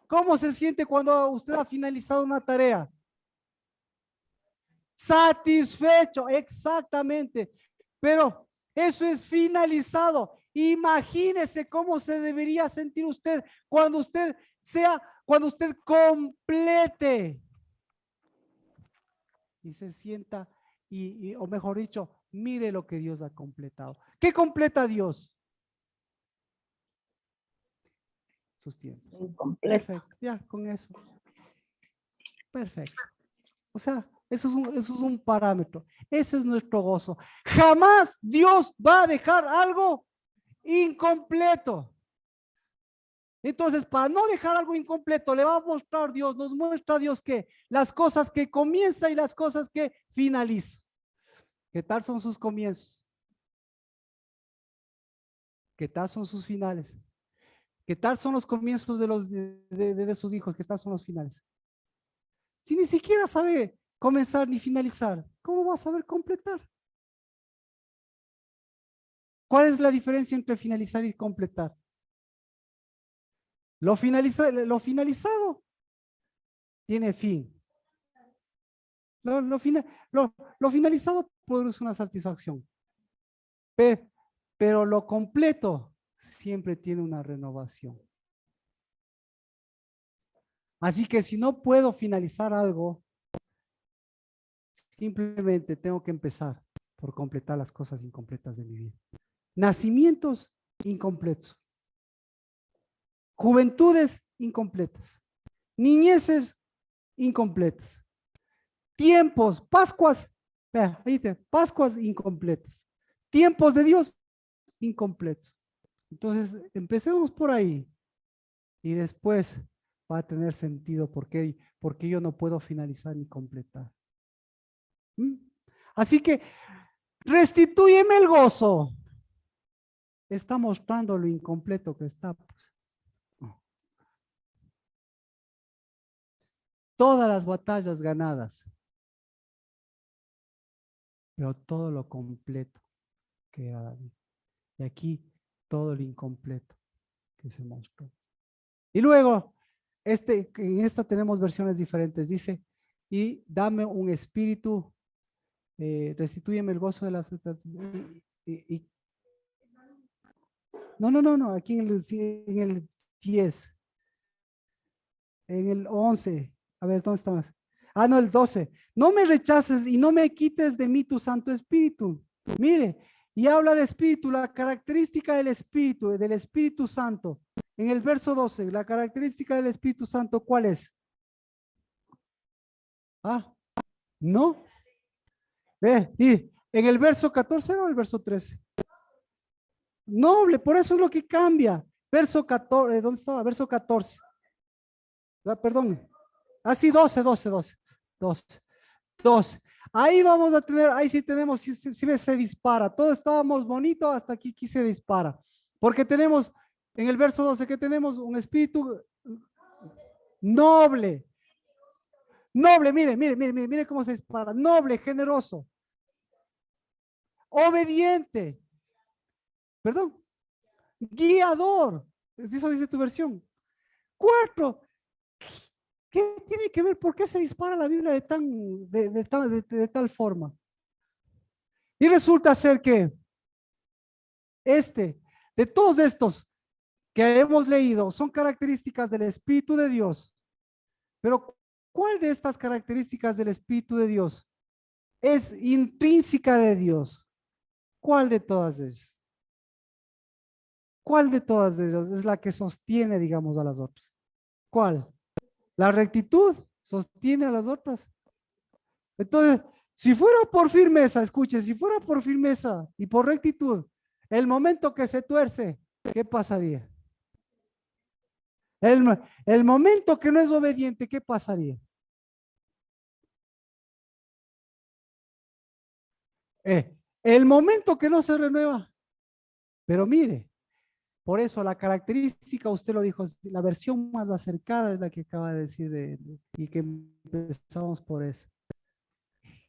¿Cómo se siente cuando usted ha finalizado una tarea? Satisfecho, exactamente. Pero eso es finalizado. Imagínese cómo se debería sentir usted cuando usted complete y se sienta o mejor dicho, mire lo que Dios ha completado. ¿Qué completa Dios? Sus tiempos. Incompleto. Perfecto, ya con eso. Perfecto. O sea, eso es un parámetro. Ese es nuestro gozo. Jamás Dios va a dejar algo incompleto. Entonces, para no dejar algo incompleto, le va a mostrar Dios, nos muestra Dios que las cosas que comienza y las cosas que finaliza. ¿Qué tal son sus comienzos? ¿Qué tal son sus finales? ¿Qué tal son los comienzos de sus hijos? ¿Qué tal son los finales? Si ni siquiera sabe comenzar ni finalizar, ¿cómo va a saber completar? ¿Cuál es la diferencia entre finalizar y completar? Lo finalizado tiene fin. Lo finalizado produce una satisfacción. Pero lo completo siempre tiene una renovación. Así que si no puedo finalizar algo, simplemente tengo que empezar por completar las cosas incompletas de mi vida. Nacimientos incompletos. Juventudes incompletas. Niñeces incompletas. Tiempos, Pascuas, vea, ahí te, Pascuas incompletas. Tiempos de Dios incompletos. Entonces, empecemos por ahí y después va a tener sentido porque yo no puedo finalizar ni completar. ¿Mm? Así que restitúyeme el gozo. Está mostrando lo incompleto que está. Pues. Todas las batallas ganadas, pero todo lo completo que era David. Y aquí todo lo incompleto que se mostró. Y luego, en esta tenemos versiones diferentes. Dice, y dame un espíritu, restitúyeme el gozo de las... No, aquí en el 10, en el 11. A ver, ¿dónde estamos? Ah, no, el 12. No me rechaces y no me quites de mí tu Santo Espíritu. Mire, y habla de espíritu, la característica del Espíritu Santo. En el verso 12, la característica del Espíritu Santo, ¿cuál es? Ah, no. Ve, y en el verso 14 o el verso 13. Noble, por eso es lo que cambia. Verso 14, ¿dónde estaba? Verso 14. Ah, perdón. Así 12. 12. Ahí vamos a tener, ahí sí tenemos, si se dispara. Todos estábamos bonitos, hasta aquí se dispara. Porque tenemos, en el verso 12, que tenemos un espíritu noble. Noble, mire cómo se dispara. Noble, generoso. Obediente. Perdón. Guiador. Eso dice tu versión. Cuarto. ¿Qué tiene que ver? ¿Por qué se dispara la Biblia de tal forma? Y resulta ser que de todos estos que hemos leído, son características del Espíritu de Dios. Pero, ¿cuál de estas características del Espíritu de Dios es intrínseca de Dios? ¿Cuál de todas ellas? ¿Cuál de todas ellas es la que sostiene, digamos, a las otras? ¿Cuál? La rectitud sostiene a las otras. Entonces, si fuera por firmeza, escuche, si fuera por firmeza y por rectitud, el momento que se tuerce, ¿qué pasaría? El momento que no es obediente, ¿qué pasaría? El momento que no se renueva. Pero mire, por eso la característica, usted lo dijo, la versión más acercada es la que acaba de decir y que empezamos por eso.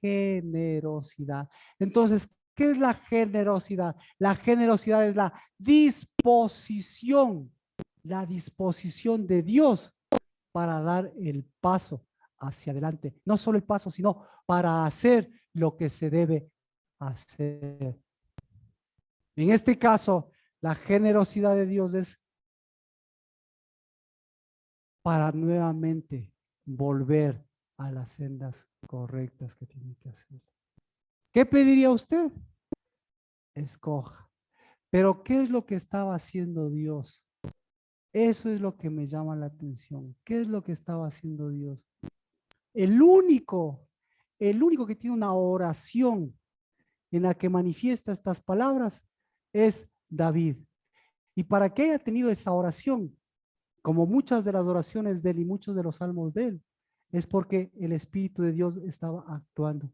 Generosidad. Entonces, ¿qué es la generosidad? La generosidad es la disposición de Dios para dar el paso hacia adelante. No solo el paso, sino para hacer lo que se debe hacer. En este caso, la generosidad de Dios es para nuevamente volver a las sendas correctas que tiene que hacer. ¿Qué pediría usted? Escoja. Pero ¿qué es lo que estaba haciendo Dios? Eso es lo que me llama la atención. ¿Qué es lo que estaba haciendo Dios? El único que tiene una oración en la que manifiesta estas palabras es David. Y para que haya tenido esa oración, como muchas de las oraciones de él y muchos de los salmos de él, es porque el Espíritu de Dios estaba actuando.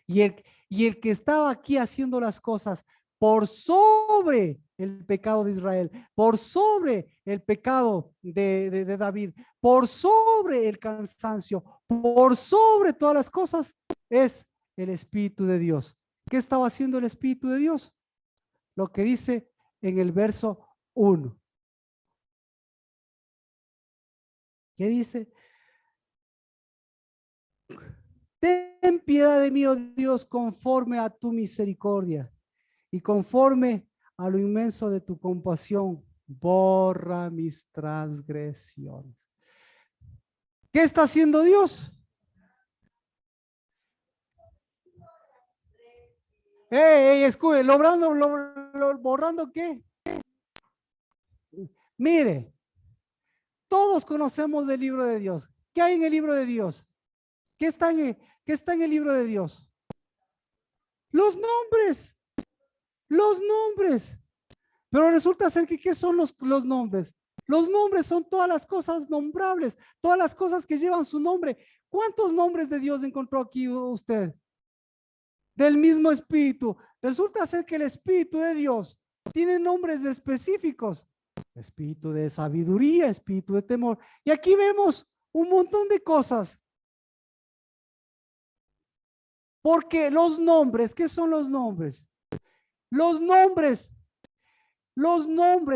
Y el que estaba aquí haciendo las cosas por sobre el pecado de Israel, por sobre el pecado de David, por sobre el cansancio, por sobre todas las cosas, es el Espíritu de Dios. ¿Qué estaba haciendo el Espíritu de Dios? lo que dice en el verso 1. ¿Qué dice? Ten piedad de mí, oh Dios, conforme a tu misericordia y conforme a lo inmenso de tu compasión, borra mis transgresiones. ¿Qué está haciendo Dios? Escuche, borrando qué. Mire, todos conocemos el libro de Dios. ¿Qué hay en el libro de Dios? ¿Qué está en el libro de Dios? Los nombres, los nombres. Pero resulta ser que, ¿qué son los nombres? Los nombres son todas las cosas nombrables, todas las cosas que llevan su nombre. ¿Cuántos nombres de Dios encontró aquí usted? Del mismo Espíritu. Resulta ser que el Espíritu de Dios tiene nombres específicos. Espíritu de sabiduría, espíritu de temor. Y aquí vemos un montón de cosas. Porque los nombres, ¿qué son los nombres? Los nombres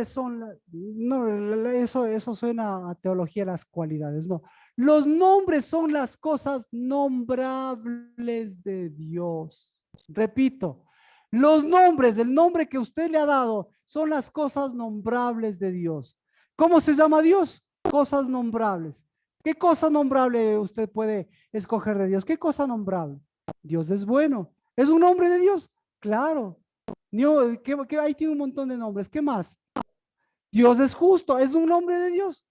son, no, eso suena a teología de las cualidades, no. Los nombres son las cosas nombrables de Dios. Repito, los nombres, el nombre que usted le ha dado, son las cosas nombrables de Dios. ¿Cómo se llama Dios? Cosas nombrables. ¿Qué cosa nombrable usted puede escoger de Dios? ¿Qué cosa nombrable? Dios es bueno. ¿Es un nombre de Dios? Claro. Ahí tiene un montón de nombres. ¿Qué más? Dios es justo. ¿Es un nombre de Dios?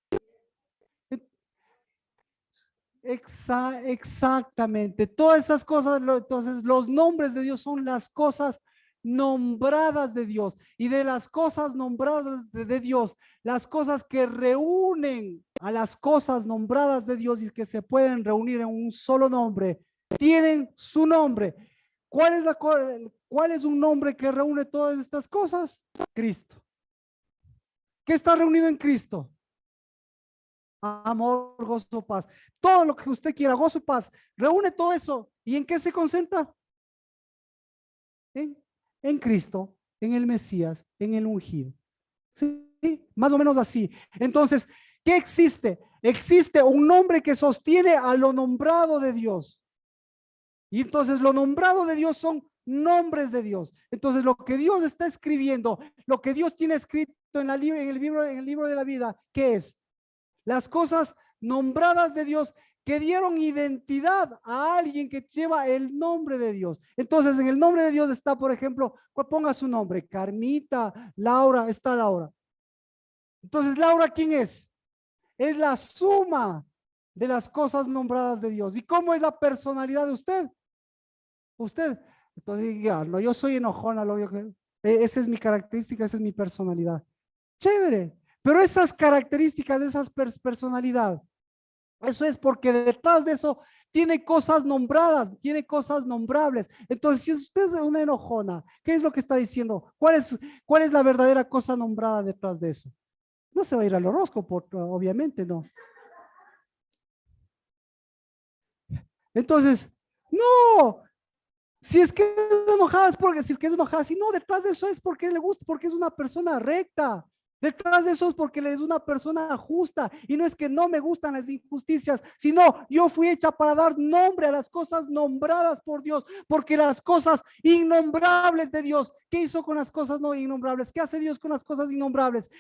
Exactamente. Todas esas cosas, entonces los nombres de Dios son las cosas nombradas de Dios. Y de las cosas nombradas de Dios, las cosas que reúnen a las cosas nombradas de Dios y que se pueden reunir en un solo nombre, tienen su nombre. ¿Cuál es un nombre que reúne todas estas cosas? Cristo. ¿Qué está reunido en Cristo? Amor, gozo, paz. Todo lo que usted quiera, gozo, paz. Reúne todo eso. ¿Y en qué se concentra? En Cristo, en el Mesías, en el ungido. ¿Sí? Más o menos así. Entonces, ¿qué existe? Existe un nombre que sostiene a lo nombrado de Dios. Y entonces lo nombrado de Dios son nombres de Dios. Entonces lo que Dios está escribiendo, lo que Dios tiene escrito en el libro de la vida, ¿qué es? Las cosas nombradas de Dios que dieron identidad a alguien que lleva el nombre de Dios. Entonces en el nombre de Dios está, por ejemplo, ponga su nombre, Carmita, Laura, está Laura. Entonces Laura, ¿quién es? Es la suma de las cosas nombradas de Dios. ¿Y cómo es la personalidad de usted? Usted, entonces, ya, no, yo soy enojona, esa es mi característica, esa es mi personalidad. Chévere, pero esas características de esas personalidad, eso es porque detrás de eso tiene cosas nombradas, tiene cosas nombrables. Entonces, si usted es una enojona, ¿qué es lo que está diciendo? ¿Cuál es la verdadera cosa nombrada detrás de eso? No se va a ir al horóscopo, obviamente no. Entonces, no, si es que es enojada es porque, si es que es enojada, si no, detrás de eso es porque le gusta, porque es una persona recta. Detrás de eso es porque es una persona justa. Y no es que no me gustan las injusticias, sino yo fui hecha para dar nombre a las cosas nombradas por Dios, porque las cosas innombrables de Dios, ¿qué hizo con las cosas no innombrables? ¿Qué hace Dios con las cosas innombrables?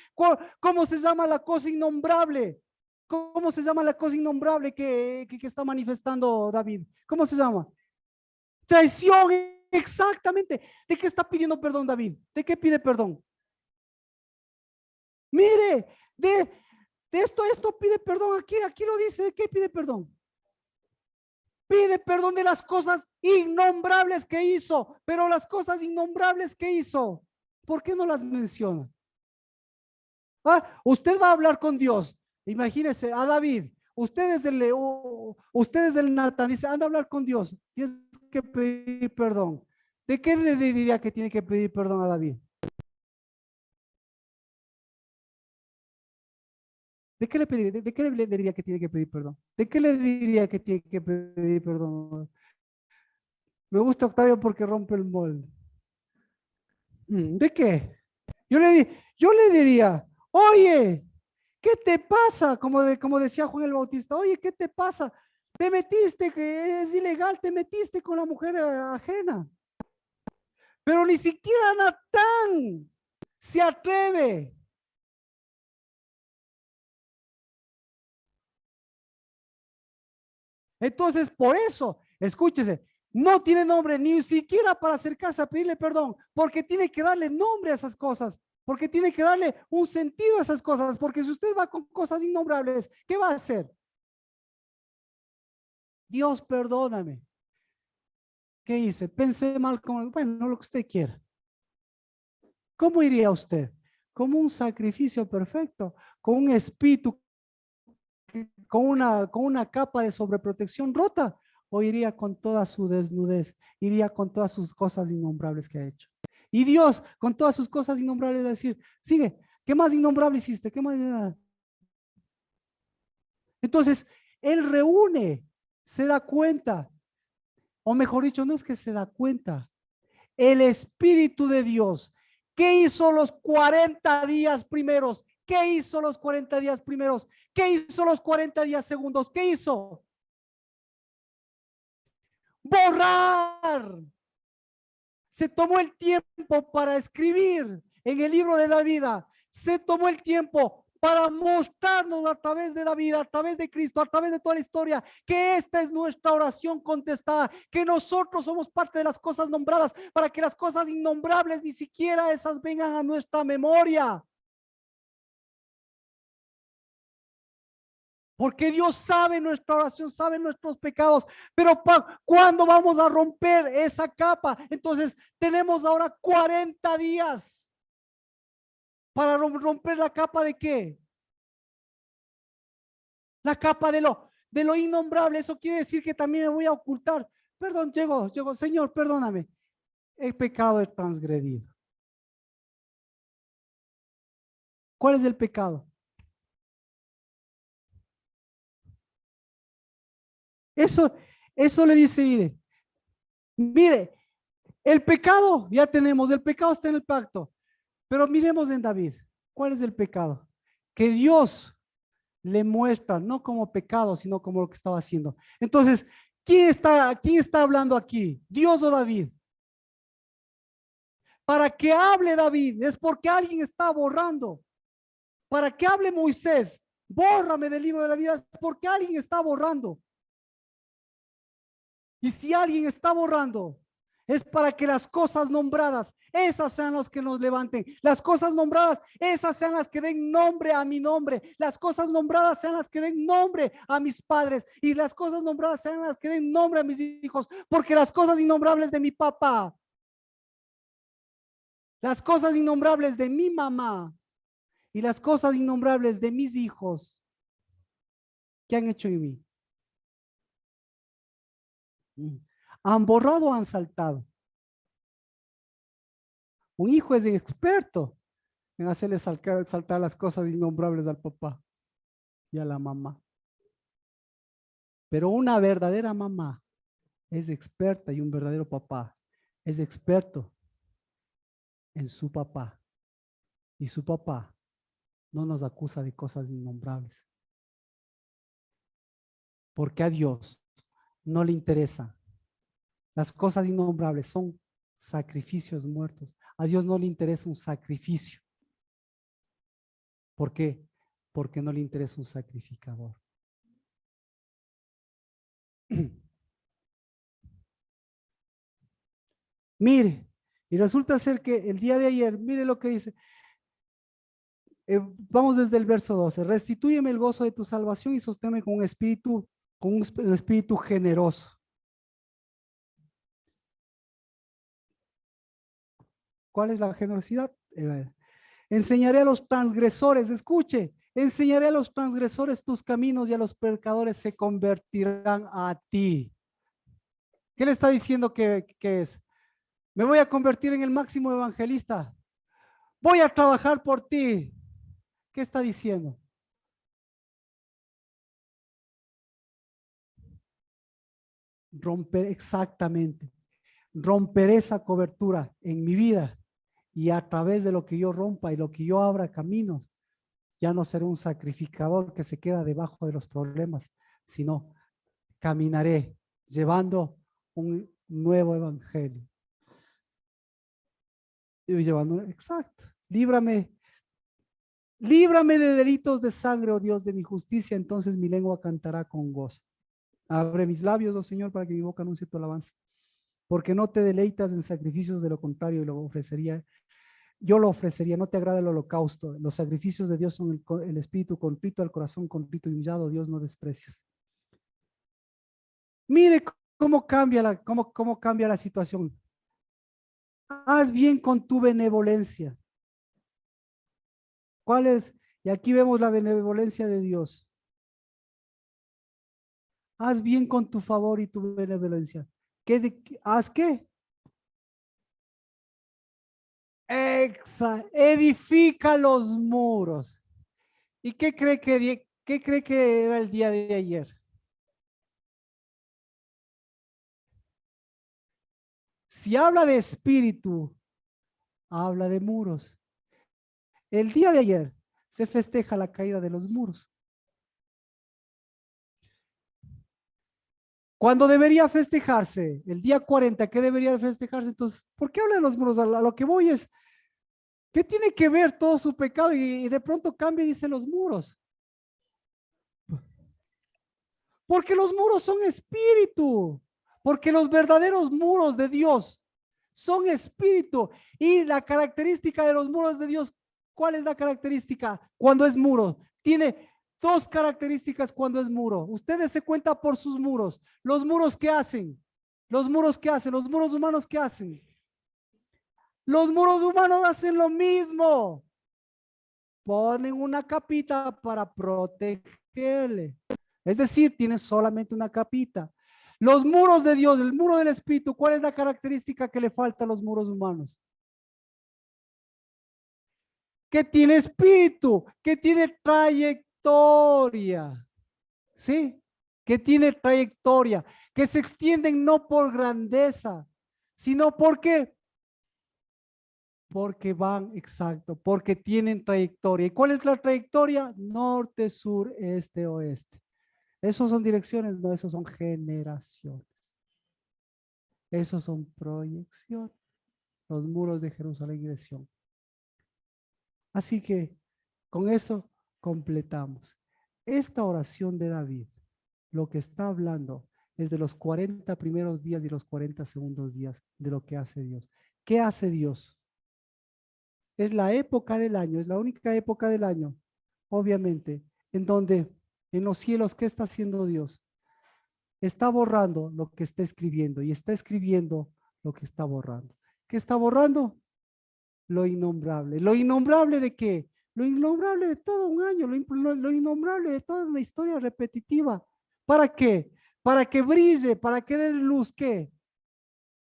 ¿Cómo se llama la cosa innombrable? ¿Cómo se llama la cosa innombrable que está manifestando David? ¿Cómo se llama? Traición, exactamente. ¿De qué está pidiendo perdón David? ¿De qué pide perdón? Mire, de esto pide perdón. Aquí lo dice, ¿de qué pide perdón? Pide perdón de las cosas innombrables que hizo, pero las cosas innombrables que hizo, ¿por qué no las menciona? Usted va a hablar con Dios. Imagínese a David. Usted es el Natán, dice, anda a hablar con Dios. Tienes que pedir perdón. ¿De qué le diría que tiene que pedir perdón a David? ¿De qué le diría que tiene que pedir perdón? ¿De qué le diría que tiene que pedir perdón? Me gusta Octavio porque rompe el molde. ¿De qué? Yo le diría, oye, ¿qué te pasa? Como decía Juan el Bautista, oye, ¿qué te pasa? Te metiste, que es ilegal, te metiste con la mujer ajena. Pero ni siquiera Natán se atreve. Entonces, por eso, escúchese, no tiene nombre ni siquiera para acercarse a pedirle perdón, porque tiene que darle nombre a esas cosas, porque tiene que darle un sentido a esas cosas, porque si usted va con cosas innombrables, ¿qué va a hacer? Dios, perdóname. ¿Qué hice? Pensé mal, como, bueno, lo que usted quiera. ¿Cómo iría usted? Como un sacrificio perfecto, con un espíritu, con una capa de sobreprotección rota, o iría con toda su desnudez, iría con todas sus cosas innombrables que ha hecho. Y Dios, con todas sus cosas innombrables, decir, sigue, ¿qué más innombrable hiciste? ¿Qué más? Entonces, Él reúne, se da cuenta, o mejor dicho, no es que se da cuenta, el Espíritu de Dios. ¿Qué hizo los 40 días primeros? ¿Qué hizo los 40 días primeros? ¿Qué hizo los 40 días segundos? ¿Qué hizo? Borrar. Se tomó el tiempo para escribir en el libro de la vida. Se tomó el tiempo para mostrarnos a través de la vida, a través de Cristo, a través de toda la historia, que esta es nuestra oración contestada, que nosotros somos parte de las cosas nombradas, para que las cosas innombrables ni siquiera esas vengan a nuestra memoria. Porque Dios sabe nuestra oración, sabe nuestros pecados, pero ¿cuándo vamos a romper esa capa? Entonces tenemos ahora 40 días para romper la capa de qué? La capa de lo innombrable. Eso quiere decir que también me voy a ocultar. Perdón, llegó, Señor, perdóname. He pecado, he transgredido. ¿Cuál es el pecado? Eso, eso le dice, mire, el pecado, ya tenemos, el pecado está en el pacto, pero miremos en David, ¿cuál es el pecado? Que Dios le muestra, no como pecado, sino como lo que estaba haciendo. Entonces, quién está hablando aquí? ¿Dios o David? Para que hable David, es porque alguien está borrando. Para que hable Moisés, bórrame del libro de la vida, es porque alguien está borrando. Y si alguien está borrando, es para que las cosas nombradas, esas sean las que nos levanten. Las cosas nombradas, esas sean las que den nombre a mi nombre. Las cosas nombradas sean las que den nombre a mis padres. Y las cosas nombradas sean las que den nombre a mis hijos. Porque las cosas innombrables de mi papá, las cosas innombrables de mi mamá y las cosas innombrables de mis hijos, ¿qué han hecho en mí? ¿Han borrado o han saltado? Un hijo es experto en hacerle saltar las cosas innombrables al papá y a la mamá. Pero una verdadera mamá es experta y un verdadero papá es experto en su papá. Y su papá no nos acusa de cosas innombrables. Porque a Dios no le interesa. Las cosas innombrables son sacrificios muertos. A Dios no le interesa un sacrificio. ¿Por qué? Porque no le interesa un sacrificador. Mire, y resulta ser que el día de ayer, mire lo que dice, vamos desde el verso 12, restitúyeme el gozo de tu salvación y sosténme con un espíritu generoso. ¿Cuál es la generosidad? Enseñaré a los transgresores, escuche, enseñaré a los transgresores tus caminos y a los pecadores se convertirán a ti. ¿Qué le está diciendo que es? Me voy a convertir en el máximo evangelista. Voy a trabajar por ti. ¿Qué está diciendo? Romper exactamente. Romper esa cobertura en mi vida Y a través de lo que yo rompa y lo que yo abra caminos, ya no seré un sacrificador que se queda debajo de los problemas, sino caminaré llevando un nuevo evangelio. Y llevando, exacto, líbrame, líbrame de delitos de sangre, oh Dios, de mi justicia, entonces mi lengua cantará con gozo. Abre mis labios, oh Señor, para que mi boca anuncie tu alabanza. Porque no te deleitas en sacrificios, de lo contrario, lo ofrecería. Yo lo ofrecería, no te agrada el holocausto. Los sacrificios de Dios son el espíritu contrito, el corazón contrito y humillado, Dios no desprecias. Mire cómo cambia la situación. Haz bien con tu benevolencia. ¿Cuál es? Y aquí vemos la benevolencia de Dios. Haz bien con tu favor y tu benevolencia. ¿Haz qué? Edifica los muros. ¿Y qué cree que era el día de ayer? Si habla de espíritu, habla de muros. El día de ayer se festeja la caída de los muros. Cuando debería festejarse, el día 40, ¿qué debería festejarse? Entonces, ¿por qué habla de los muros? A lo que voy es, ¿qué tiene que ver todo su pecado? Y de pronto cambia y dice los muros. Porque los muros son espíritu. Porque los verdaderos muros de Dios son espíritu. Y la característica de los muros de Dios, ¿cuál es la característica cuando es muro? Tiene dos características cuando es muro. Ustedes se cuentan por sus muros. Los muros que hacen. Los muros que hacen. Los muros humanos que hacen. Los muros humanos hacen lo mismo. Ponen una capita para protegerle. Es decir, tienen solamente una capita. Los muros de Dios, el muro del Espíritu, ¿cuál es la característica que le falta a los muros humanos? Que tiene espíritu, que tiene trayectoria. ¿Sí? Que tiene trayectoria, que se extienden no por grandeza, sino porque van, exacto, porque tienen trayectoria. ¿Y cuál es la trayectoria? Norte, sur, este, oeste. Esos son direcciones, no, esos son generaciones. Esos son proyecciones. Los muros de Jerusalén y de Sión. Así que con eso completamos. Esta oración de David, lo que está hablando es de los 40 primeros días y los 40 segundos días de lo que hace Dios. ¿Qué hace Dios? Es la época del año, es la única época del año, obviamente, en donde en los cielos, ¿qué está haciendo Dios? Está borrando lo que está escribiendo y está escribiendo lo que está borrando. ¿Qué está borrando? Lo innombrable. ¿Lo innombrable de qué? Lo innombrable de todo un año, lo innombrable de toda una historia repetitiva. ¿Para qué? Para que brille, para que dé luz, ¿qué?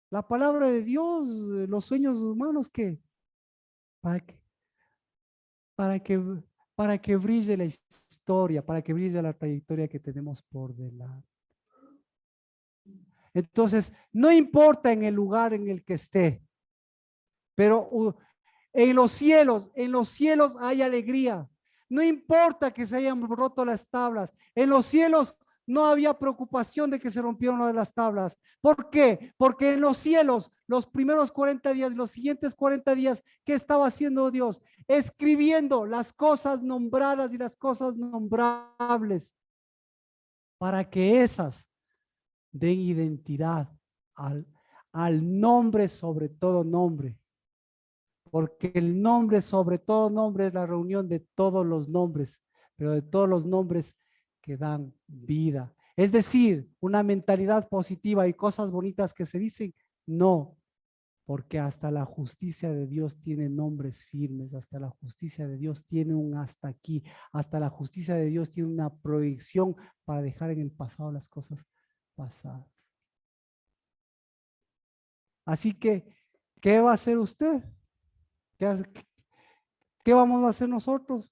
La palabra de Dios, los sueños humanos, ¿qué? Para que, para que, para que brille la historia, para que brille la trayectoria que tenemos por delante. Entonces, no importa en el lugar en el que esté, pero en los cielos hay alegría. No importa que se hayan roto las tablas, en los cielos no había preocupación de que se rompieron una de las tablas. ¿Por qué? Porque en los cielos, los primeros 40 días, los siguientes 40 días, ¿qué estaba haciendo Dios? Escribiendo las cosas nombradas y las cosas nombrables para que esas den identidad al, al nombre sobre todo nombre. Porque el nombre sobre todo nombre es la reunión de todos los nombres, pero de todos los nombres que dan vida. Es decir, una mentalidad positiva y cosas bonitas que se dicen, no, porque hasta la justicia de Dios tiene nombres firmes, hasta la justicia de Dios tiene un hasta aquí, hasta la justicia de Dios tiene una proyección para dejar en el pasado las cosas pasadas. Así que, ¿qué va a hacer usted? ¿Qué vamos a hacer nosotros?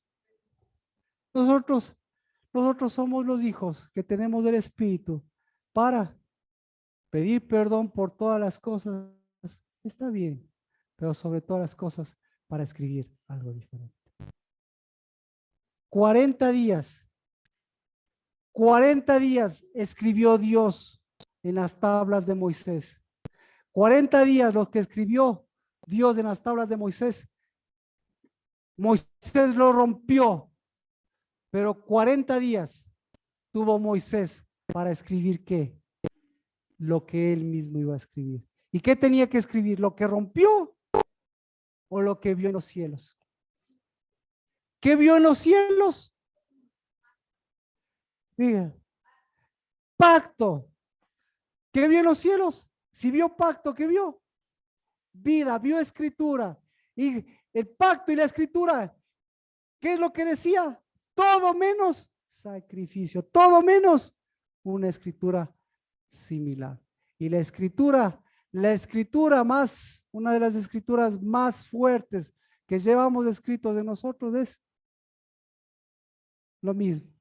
Nosotros, nosotros somos los hijos que tenemos el Espíritu para pedir perdón por todas las cosas. Está bien, pero sobre todas las cosas para escribir algo diferente. 40 días, 40 días escribió Dios en las tablas de Moisés. 40 días los que escribió Dios en las tablas de Moisés. Moisés lo rompió, pero 40 días tuvo Moisés para escribir ¿qué? Lo que él mismo iba a escribir. ¿Y qué tenía que escribir? ¿Lo que rompió o lo que vio en los cielos? ¿Qué vio en los cielos? Diga, pacto. ¿Qué vio en los cielos? Si vio pacto, ¿qué vio? Vida, vio escritura. Y el pacto y la escritura, ¿qué es lo que decía? Todo menos sacrificio, todo menos una escritura similar. Y la escritura más, una de las escrituras más fuertes que llevamos escritos de nosotros es lo mismo,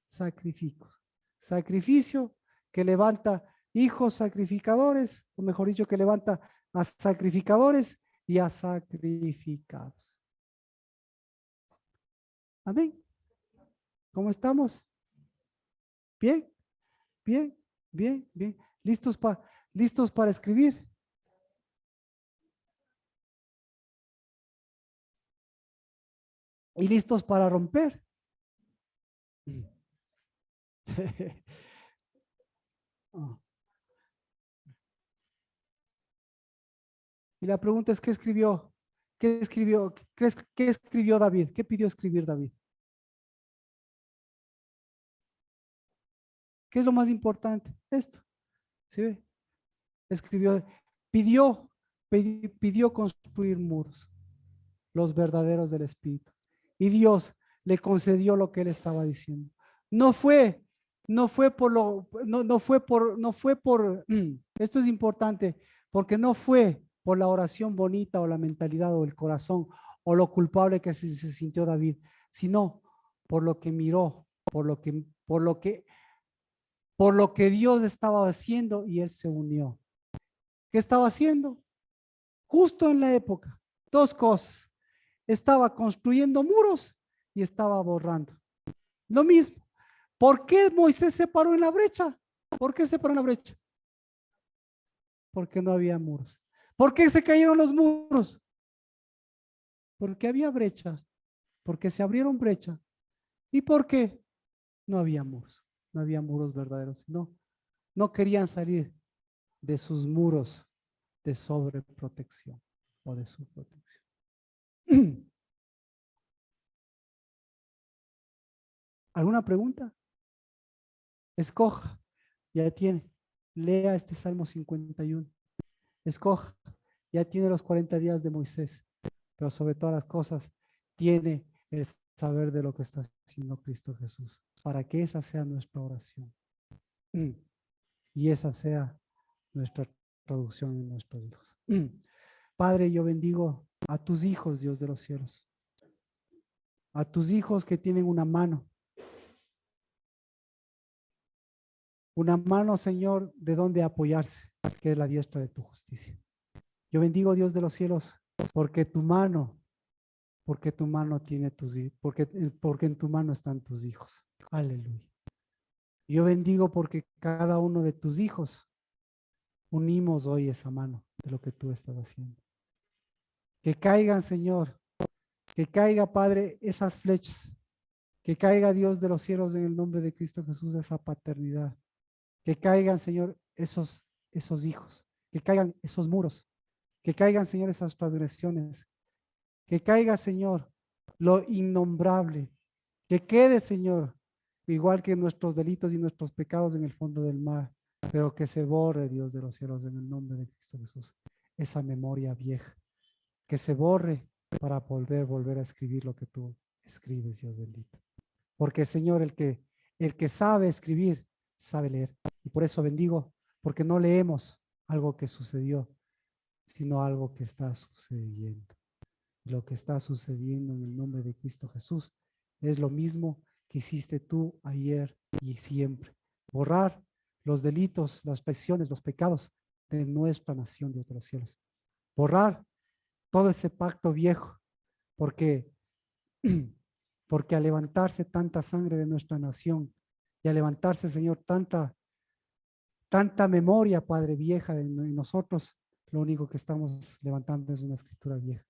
sacrificio que levanta hijos sacrificadores, o mejor dicho, que levanta a sacrificadores y a sacrificados. Amén. ¿Cómo estamos? Bien, bien, bien, bien. ¿Listos para escribir? ¿Y listos para romper? Y la pregunta es, ¿qué escribió? ¿Qué escribió? ¿Qué escribió David? ¿Qué pidió escribir David? ¿Qué es lo más importante? Esto. ¿Sí ve? Escribió, pidió construir muros, los verdaderos del Espíritu. Y Dios le concedió lo que él estaba diciendo. No fue por, esto es importante, porque no fue por la oración bonita o la mentalidad o el corazón o lo culpable que se sintió David, sino por lo que miró, por lo que Dios estaba haciendo y él se unió. ¿Qué estaba haciendo? Justo en la época, dos cosas. Estaba construyendo muros y estaba borrando. Lo mismo. ¿Por qué Moisés se paró en la brecha? ¿Por qué se paró en la brecha? Porque no había muros. ¿Por qué se cayeron los muros? Porque había brecha. Porque se abrieron brecha. ¿Y por qué? No había muros. No había muros verdaderos. No querían salir de sus muros de sobreprotección o de su protección. ¿Alguna pregunta? Escoja, ya tiene. Lea este Salmo 51. Escoja, ya tiene los 40 días de Moisés, pero sobre todas las cosas tiene el saber de lo que está haciendo Cristo Jesús, para que esa sea nuestra oración y esa sea nuestra traducción en nuestros hijos. Padre, yo bendigo a tus hijos, Dios de los cielos, a tus hijos que tienen una mano, Señor, de donde apoyarse, que es la diestra de tu justicia. Yo bendigo, Dios de los cielos, porque tu mano tiene tus hijos, porque en tu mano están tus hijos. Aleluya. Yo bendigo porque cada uno de tus hijos unimos hoy esa mano de lo que tú estás haciendo. Que caigan, Señor, que caiga, Padre, esas flechas, que caiga, Dios de los cielos, en el nombre de Cristo Jesús, esa paternidad. Que caigan, Señor, esos hijos, que caigan esos muros, que caigan, Señor, esas transgresiones, que caiga, Señor, lo innombrable, que quede, Señor, igual que nuestros delitos y nuestros pecados en el fondo del mar, pero que se borre, Dios de los cielos, en el nombre de Cristo Jesús, esa memoria vieja, que se borre para volver a escribir lo que tú escribes, Dios bendito. Porque, Señor, el que sabe escribir, sabe leer. Y por eso bendigo, porque no leemos algo que sucedió, sino algo que está sucediendo. Lo que está sucediendo en el nombre de Cristo Jesús es lo mismo que hiciste tú ayer y siempre. Borrar los delitos, las presiones, los pecados de nuestra nación, Dios de los cielos. Borrar todo ese pacto viejo, porque, porque al levantarse tanta sangre de nuestra nación y al levantarse, Señor, tanta memoria, Padre, vieja de nosotros, lo único que estamos levantando es una escritura vieja.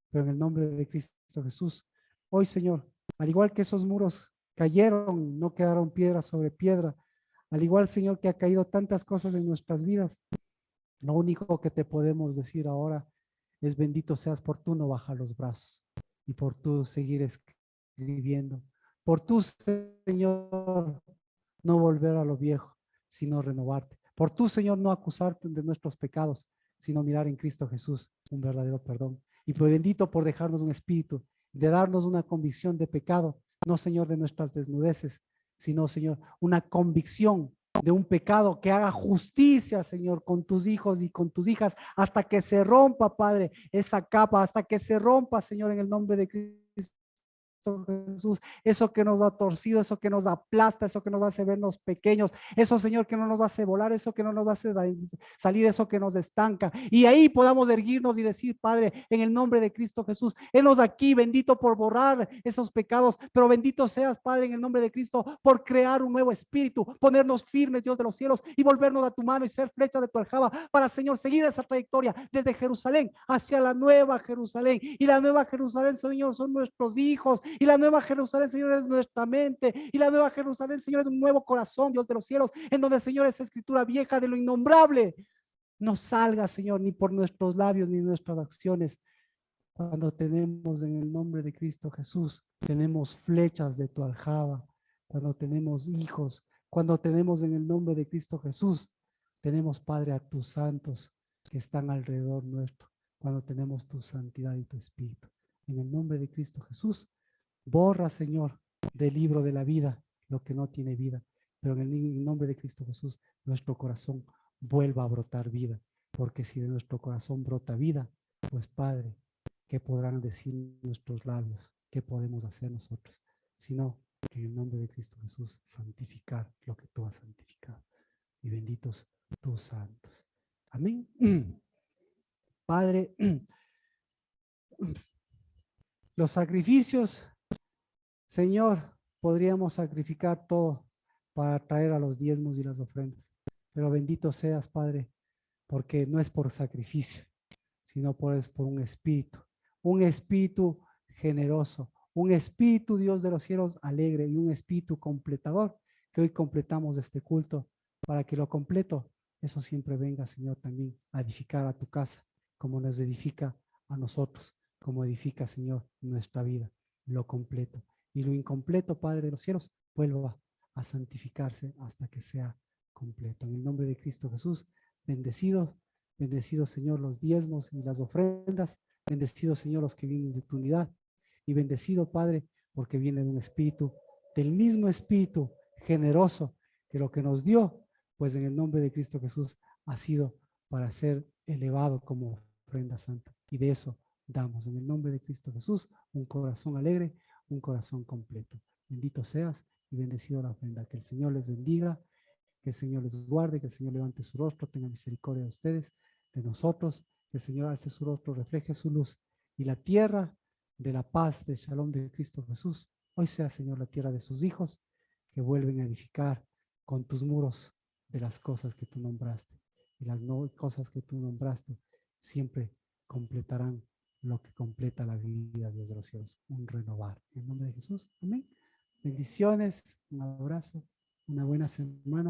Pero en el nombre de Cristo Jesús, hoy, Señor, al igual que esos muros cayeron, no quedaron piedra sobre piedra, al igual, Señor, que ha caído tantas cosas en nuestras vidas, lo único que te podemos decir ahora es bendito seas por tú no bajar los brazos y por tú seguir escribiendo, por tú, Señor, no volver a lo viejo, sino renovarte. Por tú, Señor, no acusarte de nuestros pecados, sino mirar en Cristo Jesús un verdadero perdón. Y pues bendito por dejarnos un espíritu, de darnos una convicción de pecado, no, Señor, de nuestras desnudeces, sino, Señor, una convicción de un pecado que haga justicia, Señor, con tus hijos y con tus hijas, hasta que se rompa, Padre, esa capa, hasta que se rompa, Señor, en el nombre de Cristo Jesús, eso que nos ha torcido, eso que nos aplasta, eso que nos hace vernos pequeños, eso, Señor, que no nos hace volar, eso que no nos hace salir, eso que nos estanca, y ahí podamos erguirnos y decir, Padre, en el nombre de Cristo Jesús, henos aquí, bendito por borrar esos pecados, pero bendito seas, Padre, en el nombre de Cristo, por crear un nuevo espíritu, ponernos firmes, Dios de los cielos, y volvernos a tu mano y ser flechas de tu aljaba, para, Señor, seguir esa trayectoria desde Jerusalén hacia la nueva Jerusalén, y la nueva Jerusalén, Señor, son nuestros hijos, y la nueva Jerusalén, Señor, es nuestra mente. Y la nueva Jerusalén, Señor, es un nuevo corazón, Dios de los cielos, en donde, Señor, esa escritura vieja de lo innombrable no salga, Señor, ni por nuestros labios ni nuestras acciones. Cuando tenemos en el nombre de Cristo Jesús, tenemos flechas de tu aljaba. Cuando tenemos hijos, cuando tenemos en el nombre de Cristo Jesús, tenemos, Padre, a tus santos que están alrededor nuestro. Cuando tenemos tu santidad y tu espíritu. En el nombre de Cristo Jesús, borra, Señor, del libro de la vida lo que no tiene vida. Pero en el nombre de Cristo Jesús, nuestro corazón vuelva a brotar vida. Porque si de nuestro corazón brota vida, pues Padre, ¿qué podrán decir nuestros labios? ¿Qué podemos hacer nosotros? Sino que en el nombre de Cristo Jesús, santificar lo que tú has santificado. Y benditos tus santos. Amén. Padre, los sacrificios, Señor, podríamos sacrificar todo para traer a los diezmos y las ofrendas. Pero bendito seas, Padre, porque no es por sacrificio, sino es por un espíritu generoso, un espíritu, Dios de los cielos, alegre y un espíritu completador, que hoy completamos este culto para que lo completo, eso siempre venga, Señor, también a edificar a tu casa, como nos edifica a nosotros, como edifica, Señor, nuestra vida, lo completo. Y lo incompleto, Padre de los cielos, vuelva a santificarse hasta que sea completo. En el nombre de Cristo Jesús, bendecido, bendecido, Señor, los diezmos y las ofrendas, bendecido, Señor, los que vienen de tu unidad, y bendecido, Padre, porque viene de un espíritu, del mismo espíritu generoso que lo que nos dio, pues en el nombre de Cristo Jesús ha sido para ser elevado como ofrenda santa. Y de eso damos en el nombre de Cristo Jesús un corazón alegre, un corazón completo. Bendito seas y bendecido la ofrenda. Que el Señor les bendiga, que el Señor les guarde, que el Señor levante su rostro, tenga misericordia de ustedes, de nosotros, que el Señor alce su rostro, refleje su luz, y la tierra de la paz, de Shalom de Cristo Jesús, hoy sea, Señor, la tierra de sus hijos, que vuelven a edificar con tus muros de las cosas que tú nombraste. Y las cosas que tú nombraste siempre completarán lo que completa la vida, Dios de los cielos, un renovar. En nombre de Jesús, amén. Bendiciones, un abrazo, una buena semana.